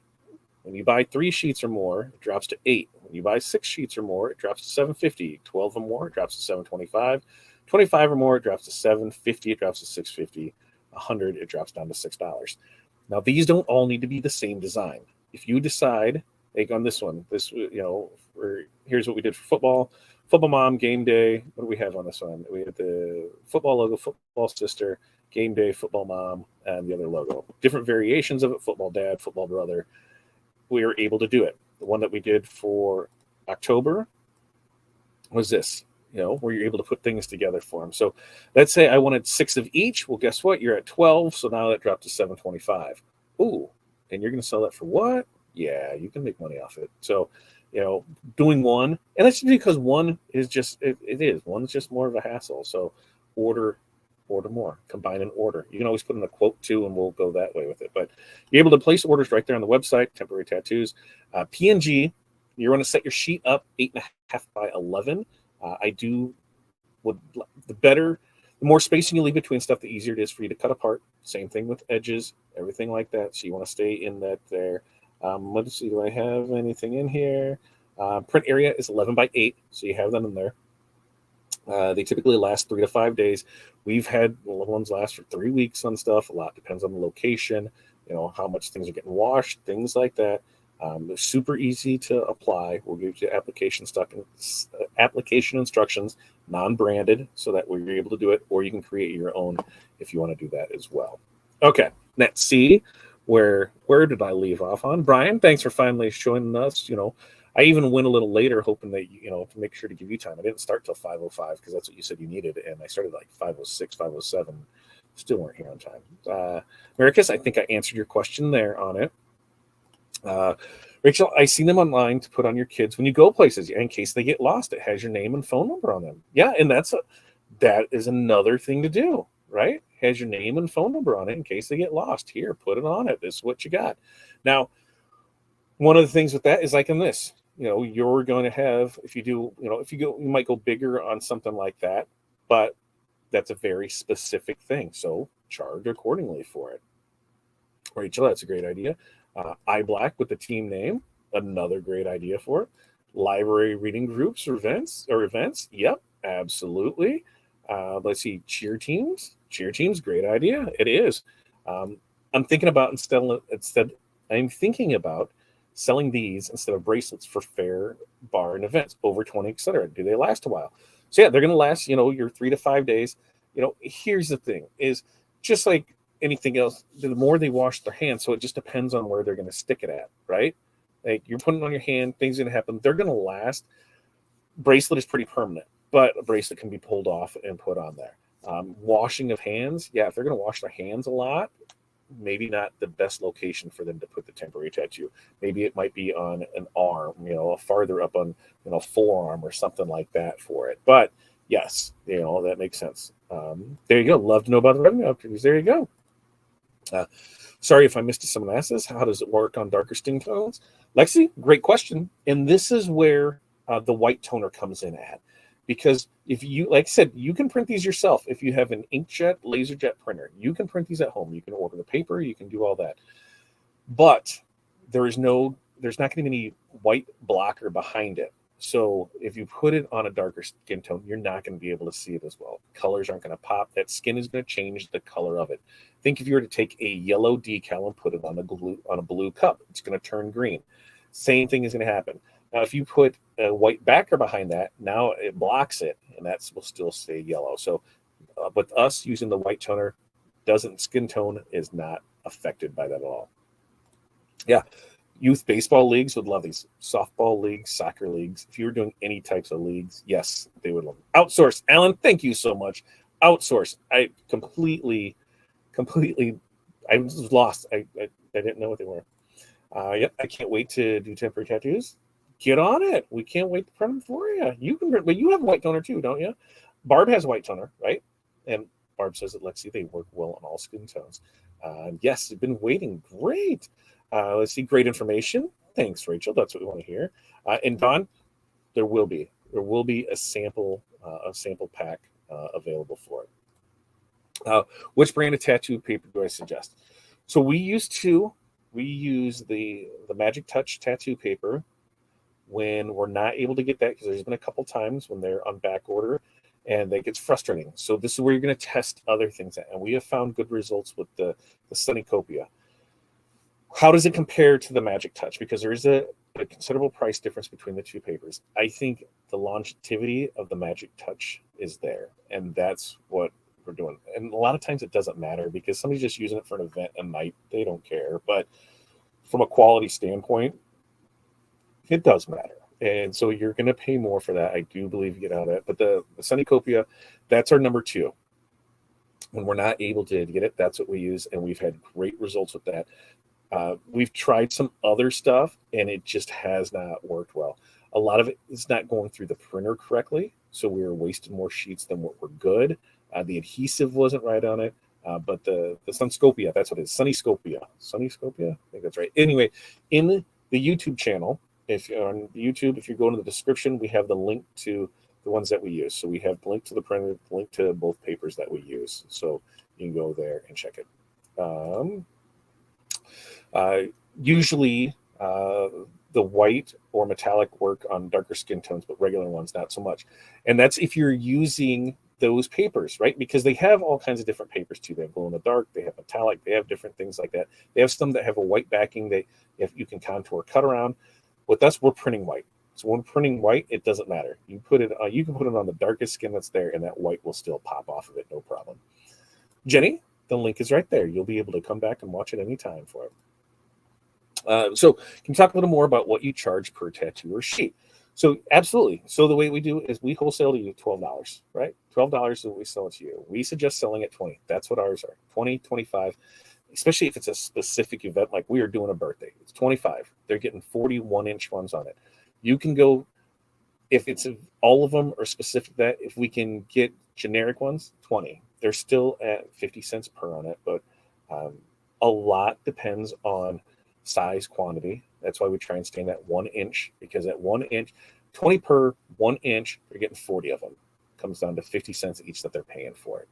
when you buy 3 sheets or more, it drops to $8. When you buy 6 sheets or more, it drops to $7.50. 12 or more, it drops to $7.25. 25 or more, it drops to $7.50. It drops to $6.50. 100, it drops down to $6. Now these don't all need to be the same design. If you decide, like on this one, here's what we did for football mom, game day. What do we have on this one? We had the football logo, football sister, game day, football mom, and the other logo. Different variations of it, football dad, football brother. We were able to do it. The one that we did for October was this, where you're able to put things together for them. So let's say I wanted 6 of each. Well, guess what? You're at 12. So now that dropped to $7.25. Ooh, and you're going to sell that for what? Yeah, you can make money off it. So, doing one, and that's because one is just, it is. One's just more of a hassle. So order more, combine an order. You can always put in a quote too, and we'll go that way with it. But you're able to place orders right there on the website, temporary tattoos. PNG, you're going to set your sheet up 8.5 by 11. The more spacing you leave between stuff, the easier it is for you to cut apart. Same thing with edges, everything like that. So you want to stay in that there. Let's see, do I have anything in here? Print area is 11 by 8, so you have them in there. They typically last 3 to 5 days. We've had ones last for 3 weeks on stuff. A lot depends on the location, how much things are getting washed, things like that. They're super easy to apply. We'll give you application instructions, non-branded, so that we're able to do it, or you can create your own if you want to do that as well. Okay, let's see. Where did I leave off on? Brian, thanks for finally showing us. I even went a little later, hoping that to make sure to give you time. I didn't start till 5:05 because that's what you said you needed, and I started like 5:06, 5:07. Still weren't here on time. Maricus, I think I answered your question there on it. Rachel, I seen them online to put on your kids when you go places in case they get lost. It has your name and phone number on them. Yeah, and that is another thing to do, right? Has your name and phone number on it in case they get lost. Here, put it on it. This is what you got. Now, one of the things with that is like in this, you're going to have, if you might go bigger on something like that, but that's a very specific thing. So charge accordingly for it. Rachel, that's a great idea. iBlack with the team name, another great idea for it. Library reading groups or events. Yep, absolutely. Let's see, cheer teams, great idea. It is. I'm thinking about selling these instead of bracelets for fair, bar, and events over 20, etc. Do they last a while? So yeah, they're going to last, your 3 to 5 days. Here's the thing is just like anything else, the more they wash their hands, so it just depends on where they're going to stick it at, right? Like you're putting it on your hand, things are going to happen. They're going to last. Bracelet is pretty permanent, but a bracelet can be pulled off and put on there. Washing of hands, yeah, if they're going to wash their hands a lot, maybe not the best location for them to put the temporary tattoo. Maybe it might be on an arm, farther up on, forearm or something like that for it. But yes, that makes sense. There you go. Love to know about the revenue opportunities. There you go. Sorry if I missed someone asked this. How does it work on darker skin tones? Lexi, great question. And this is where the white toner comes in at. Because if you, like I said, you can print these yourself. If you have an inkjet, laserjet printer, you can print these at home. You can order the paper, you can do all that. But there's not going to be any white blocker behind it. So if you put it on a darker skin tone, you're not going to be able to see it as well. Colors aren't going to pop. That skin is going to change the color of it. Think if you were to take a yellow decal and put it on a blue cup, it's going to turn green. Same thing is going to happen. Now, if you put a white backer behind that, now it blocks it, and that will still stay yellow. So with us using the white toner, skin tone is not affected by that at all. Yeah, youth baseball leagues would love these. Softball leagues, soccer leagues. If you were doing any types of leagues, yes, they would love them. Outsource. Alan, thank you so much. Outsource. I completely, I was lost. I didn't know what they were. Yep, I can't wait to do temporary tattoos. Get on it. We can't wait to print them for you. You can, but you have white toner too, don't you? Barb has white toner, right? And Barb says that Lexi, they work well on all skin tones. Yes, I've been waiting. Great. Let's see. Great information. Thanks, Rachel. That's what we want to hear. And Don, there will be a sample pack available for it. Which brand of tattoo paper do I suggest? So we use the Magic Touch tattoo paper when we're not able to get that, because there's been a couple times when they're on back order and that gets frustrating. So this is where you're going to test other things at. And we have found good results with the Sunnycopia. How does it compare to the Magic Touch? Because there is a considerable price difference between the two papers. I think the longevity of the Magic Touch is there, and that's what we're doing. And a lot of times it doesn't matter because somebody's just using it for an event a night. They don't care. But from a quality standpoint, it does matter. And so you're going to pay more for that. I do believe you get out of it. But the Sunnycopia, that's our number 2. When we're not able to get it, that's what we use. And we've had great results with that. We've tried some other stuff, and it just has not worked well. A lot of it is not going through the printer correctly. So we were wasting more sheets than what were good. The adhesive wasn't right on it. But the Sunscopia, that's what it is. Sunnyscopia. I think that's right. Anyway, in the YouTube channel, if you're on YouTube, if you go into the description, we have the link to the ones that we use. So we have the link to the printer, the link to both papers that we use. So you can go there and check it. Usually the white or metallic work on darker skin tones, but regular ones not so much. And that's if you're using those papers, right? Because they have all kinds of different papers too. They have glow in the dark, they have metallic, they have different things like that. They have some that have a white backing. If you can contour cut around. With us, we're printing white. So when printing white, it doesn't matter. You can put it on the darkest skin that's there, and that white will still pop off of it, no problem. Jenny, the link is right there. You'll be able to come back and watch it anytime for it. So can you talk a little more about what you charge per tattoo or sheet? So absolutely. So the way we do is we wholesale to you $12, right? $12 is what we sell it to you. We suggest selling at 20. That's what ours are. 20, 25, especially if it's a specific event, like we are doing a birthday. It's 25. They're getting 41-inch ones on it. You can go, if it's all of them are specific that, if we can get generic ones, 20. They're still at 50 cents per on it, but a lot depends on size, quantity. That's why we try and stay in that 1 inch, because at 1 inch, 20 per 1 inch, you're getting 40 of them. Comes down to 50 cents each that they're paying for it.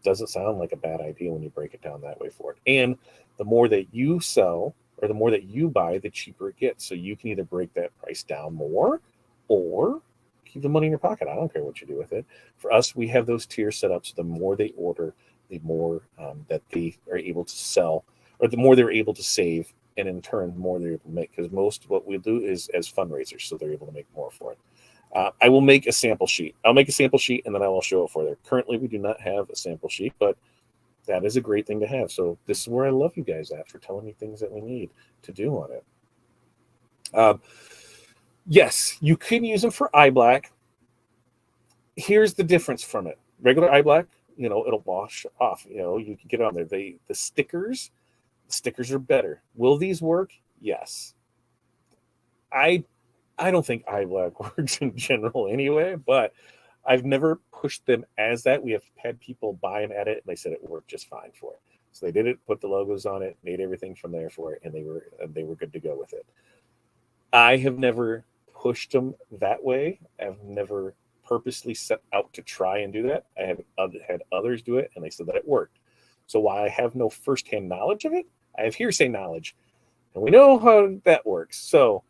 Doesn't sound like a bad idea when you break it down that way for it. And the more that you sell or the more that you buy, the cheaper it gets. So you can either break that price down more or keep the money in your pocket. I don't care what you do with it. For us, we have those tiers set up so the more they order, the more that they are able to sell, or the more they're able to save, and in turn, the more they're able to make. Because most of what we do is as fundraisers, so they're able to make more for it. I will make a sample sheet. I'll make a sample sheet, and then I will show it for you. Currently, we do not have a sample sheet, but that is a great thing to have. So this is where I love you guys at, for telling me things that we need to do on it. Yes, you can use them for eye black. Here's the difference from it. Regular eye black, it'll wash off. You can get on there. The stickers are better. Will these work? Yes. I don't think eye black works in general anyway, but I've never pushed them as that. We have had people buy them at it, and they said it worked just fine for it. So they did it, put the logos on it, made everything from there for it, and they were good to go with it. I have never pushed them that way. I've never purposely set out to try and do that. I have had others do it, and they said that it worked. So while I have no firsthand knowledge of it, I have hearsay knowledge, and we know how that works. So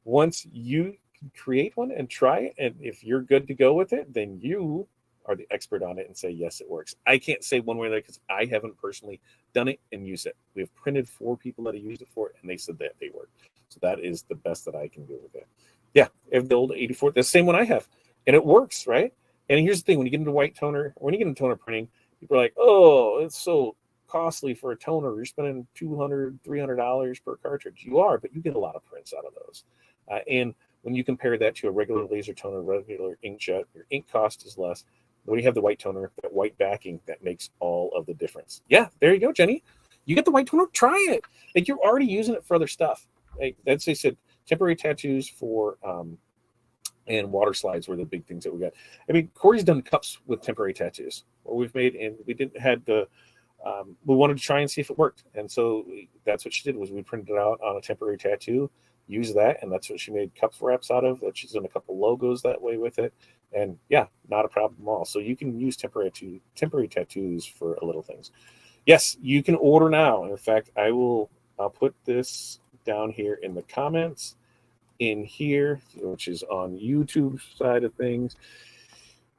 once you create one and try it, and if you're good to go with it, then you are the expert on it and say, yes, it works. I can't say one way or the other because I haven't personally done it and used it. We have printed 4 people that have used it for it, and they said that they work. So that is the best that I can do with it. Yeah, the old 84, the same one I have, and it works, right? And here's the thing, when you get into white toner, when you get into toner printing, people are like, oh, it's so costly for a toner. You're spending $200, $300 per cartridge. You are, but you get a lot of prints out of those. And when you compare that to a regular laser toner, regular inkjet, your ink cost is less. When you have the white toner, that white backing, that makes all of the difference. Yeah, there you go, Jenny. You get the white toner, try it. Like, you're already using it for other stuff. Like, that's, they said, temporary tattoos for and water slides were the big things that we got. I mean, Corey's done cups with temporary tattoos, or we've made, and we didn't had the. We wanted to try and see if it worked, and so that's what she did. Was we printed it out on a temporary tattoo, use that, and that's what she made cup wraps out of. That she's done a couple logos that way with it, and yeah, not a problem at all. So you can use temporary tattoos for little things. Yes, you can order now. In fact, I'll put this down here in the comments in here, which is on YouTube side of things.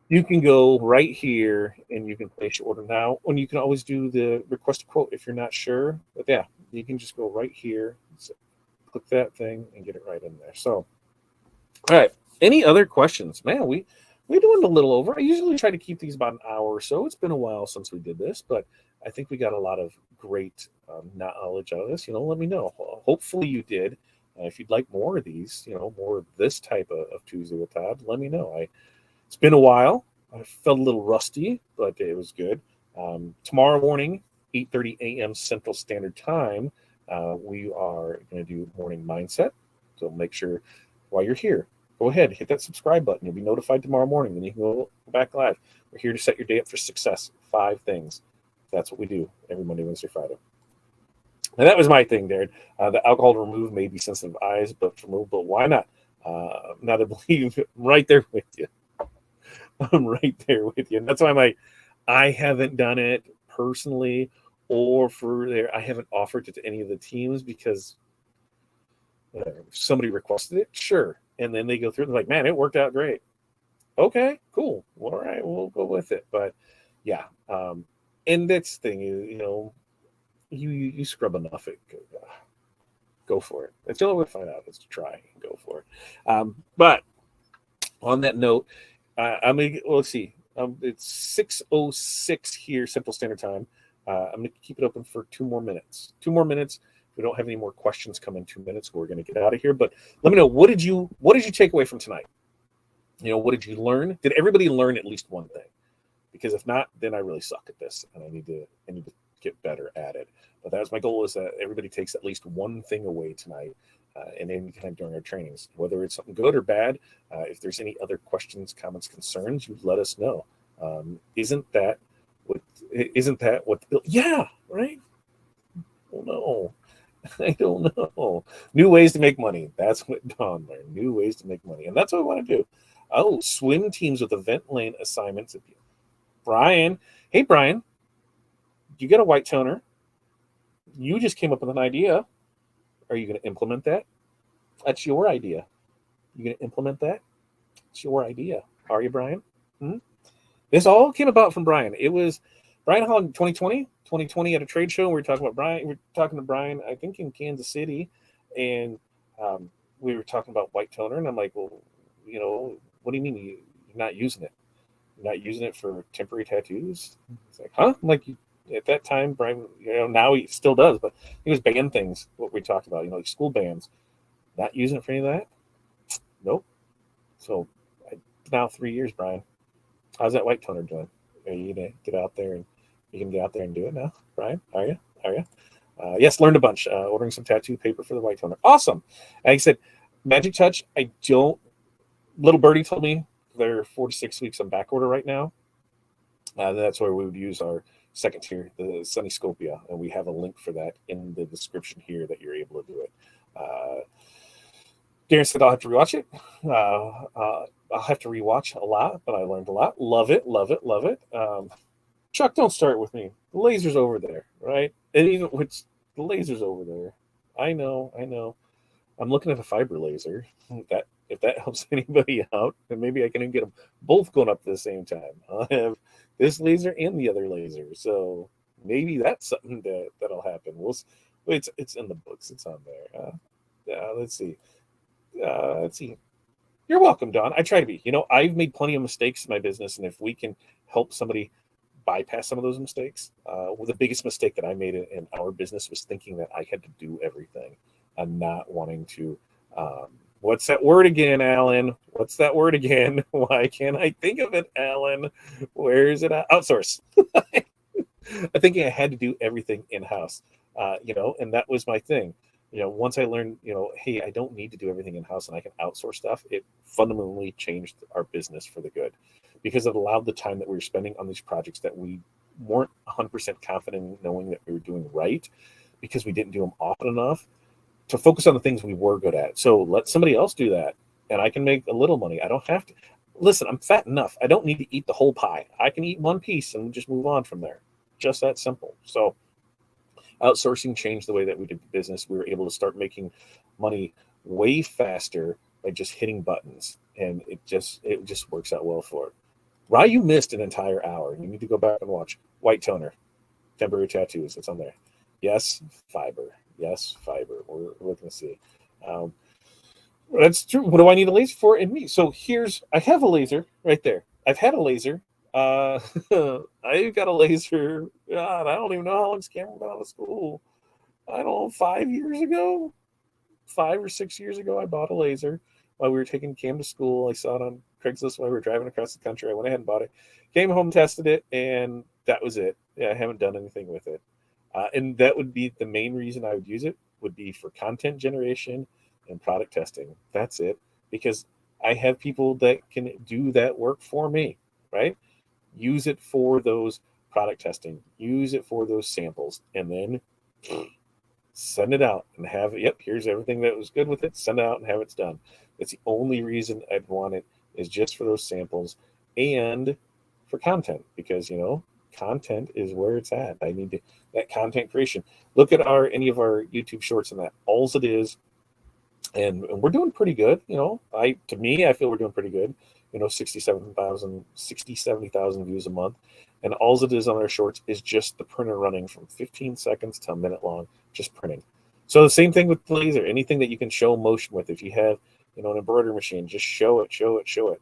You can go right here and you can place your order now. And you can always do the request a quote if you're not sure. But yeah, you can just go right here, click that thing, and get it right in there. So, all right. Any other questions? Man, we're doing a little over. I usually try to keep these about an hour or so. It's been a while since we did this, but I think we got a lot of great knowledge out of this. Let me know. Hopefully you did. If you'd like more of these, more of this type of Tuesday with Todd, let me know. It's been a while. I felt a little rusty, but it was good. Tomorrow morning, 8:30 a.m. Central Standard Time, we are going to do morning mindset. So make sure while you're here, go ahead, hit that subscribe button. You'll be notified tomorrow morning. Then you can go back live. We're here to set your day up for success. 5 things. That's what we do every Monday, Wednesday, Friday. And that was my thing, Darren. The alcohol to remove may be sensitive eyes, but why not? Not to believe, I'm right there with you. I'm right there with you. And that's why I haven't done it personally or for there. I haven't offered it to any of the teams because whatever. If somebody requested it, sure. And then they go through, they're like, man, it worked out great. Okay, cool. Well, all right, we'll go with it. But yeah, and that's the thing, you scrub enough, go for it. That's the only way to find out is to try and go for it. But on that note, let's see. It's 6:06 here, Central Standard Time. I'm going to keep it open for 2 more minutes. 2 more minutes. If we don't have any more questions come in 2 minutes, we're going to get out of here. But let me know, what did you take away from tonight? What did you learn? Did everybody learn at least one thing? Because if not, then I really suck at this, and I need to get better at it. But that was my goal, is that everybody takes at least one thing away tonight, and anytime during our trainings, whether it's something good or bad. If there's any other questions, comments, concerns, you let us know. Isn't that what? Yeah, right. Oh no. I don't know. New ways to make money. That's what Don learned. New ways to make money. And that's what I want to do. Oh, swim teams with event lane assignments. Brian. Hey, Brian. You got a white toner. You just came up with an idea. Are you going to implement that? That's your idea. You going to implement that? It's your idea. Are you, Brian? This all came about from Brian. It was Brian Hall in 2020 at a trade show. We were talking to Brian, I think in Kansas City, and we were talking about white toner, and I'm like, well, what do you mean you're not using it? You're not using it for temporary tattoos? It's like, huh? I'm like, at that time, Brian, now he still does, but he was banning things, what we talked about, like school bands. Not using it for any of that? Nope. So now 3 years, Brian. How's that white toner doing? Are you gonna get out there and do it now, Brian? Are you? Yes, learned a bunch. Ordering some tattoo paper for the white toner. Awesome. And he said, Magic Touch, little birdie told me they're 4 to 6 weeks on back order right now. That's where we would use our second tier, the Sunny Scopia, and we have a link for that in the description here that you're able to do it. Darren said I'll have to rewatch it. I'll have to rewatch a lot, but I learned a lot. Love it. Chuck, don't start with me. The laser's over there, right? And even with the laser's over there. I know. I'm looking at a fiber laser. If that helps anybody out, then maybe I can even get them both going up at the same time. I'll have this laser and the other laser. So maybe that's something that'll happen. It's in the books. It's on there. Let's see. You're welcome, Don. I try to be. I've made plenty of mistakes in my business, and if we can help somebody bypass some of those mistakes, the biggest mistake that I made in our business was thinking that I had to do everything and not wanting to. What's that word again, Alan? What's that word again? Why can't I think of it, Alan? Where is it at? Outsource. I'm thinking I had to do everything in-house, and that was my thing. Once I learned, hey, I don't need to do everything in-house and I can outsource stuff, it fundamentally changed our business for the good, because it allowed the time that we were spending on these projects that we weren't 100% confident in knowing that we were doing right, because we didn't do them often enough, to focus on the things we were good at. So let somebody else do that, and I can make a little money. I don't have to. Listen, I'm fat enough. I don't need to eat the whole pie. I can eat one piece and just move on from there. Just that simple. So outsourcing changed the way that we did business. We were able to start making money way faster by just hitting buttons, and it just works out well for it. Rye, you missed an entire hour. You need to go back and watch White Toner, Temporary Tattoos. It's on there. Yes, fiber. We're looking to see. That's true. What do I need a laser for? And me. So I have a laser right there. I've had a laser. I've got a laser. God, I don't even know how long Cameron got out of school. I don't know, 5 years ago, 5 or 6 years ago, I bought a laser while we were taking Cam to school. I saw it on Craigslist while we were driving across the country. I went ahead and bought it, came home, tested it, and that was it. Yeah, I haven't done anything with it. And that would be the main reason I would use it, would be for content generation and product testing. That's it. Because I have people that can do that work for me, right? Use it for those product testing, use it for those samples, and then send it out and have it. Yep, here's everything that was good with it. Send it out and have it done. That's the only reason I'd want it, is just for those samples and for content, because content is where it's at. I need that content creation. Look at any of our YouTube shorts and that. All it is and we're doing pretty good. To me, I feel we're doing pretty good. 70,000 views a month. And all it is on our shorts is just the printer running from 15 seconds to a minute long, just printing. So the same thing with the laser, anything that you can show motion with. If you have, an embroidery machine, just show it.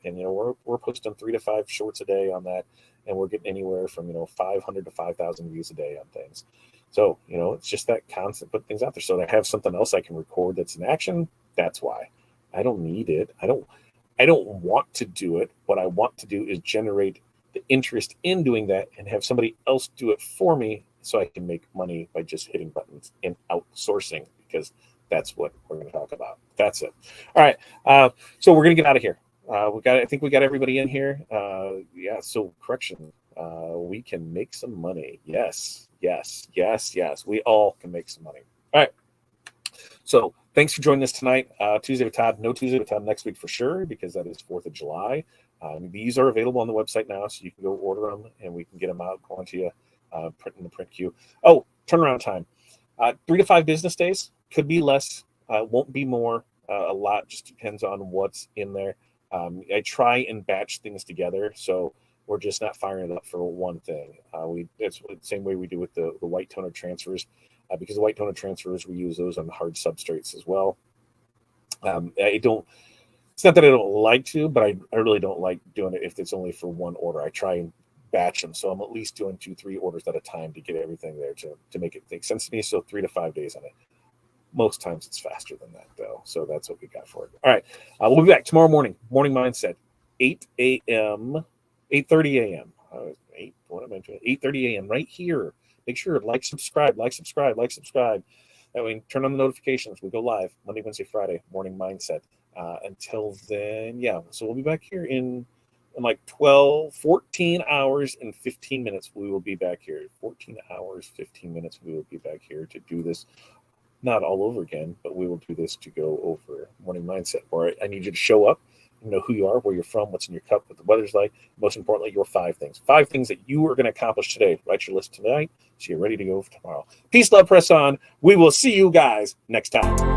And, we're posting 3 to 5 shorts a day on that. And we're getting anywhere from, 500 to 5,000 views a day on things. So, it's just that constant put things out there. So to have something else I can record that's in action, that's why. I don't need it. I don't want to do it. What I want to do is generate the interest in doing that and have somebody else do it for me so I can make money by just hitting buttons and outsourcing, because that's what we're going to talk about. That's it. All right. So we're going to get out of here. I think we got everybody in here. Yeah. So correction. We can make some money. Yes. We all can make some money. All right. So thanks for joining us tonight. Tuesday with Todd. No Tuesday with Todd next week for sure, because that is 4th of July. These are available on the website now, so you can go order them and we can get them out, going to you, print in the print queue. Oh, turnaround time. 3 to 5 business days. Could be less. Won't be more. A lot just depends on what's in there. I try and batch things together, so we're just not firing it up for one thing. It's the same way we do with the white toner transfers. Because the white toner transfers, we use those on hard substrates as well. It's not that I don't like to, but I really don't like doing it if it's only for one order. I try and batch them, so I'm at least doing 2-3 orders at a time to get everything there to make it make sense to me. So 3 to 5 days on it. Most times it's faster than that, though. So that's what we got for it. All right. We'll be back tomorrow morning. Morning Mindset, 8:30 a.m. 8:30 a.m. right here. Make sure subscribe. That way, turn on the notifications. We go live Monday, Wednesday, Friday, Morning Mindset. Until then, yeah. So we'll be back here in like 14 hours and 15 minutes. We will be back here. 14 hours, 15 minutes. We will be back here to do this. Not all over again, but we will do this to go over Morning Mindset. Where I need you to show up, know who you are, where you're from, what's in your cup, what the weather's like. Most importantly, your 5 things. 5 things that you are going to accomplish today. Write your list tonight so you're ready to go for tomorrow. Peace, love, press on. We will see you guys next time.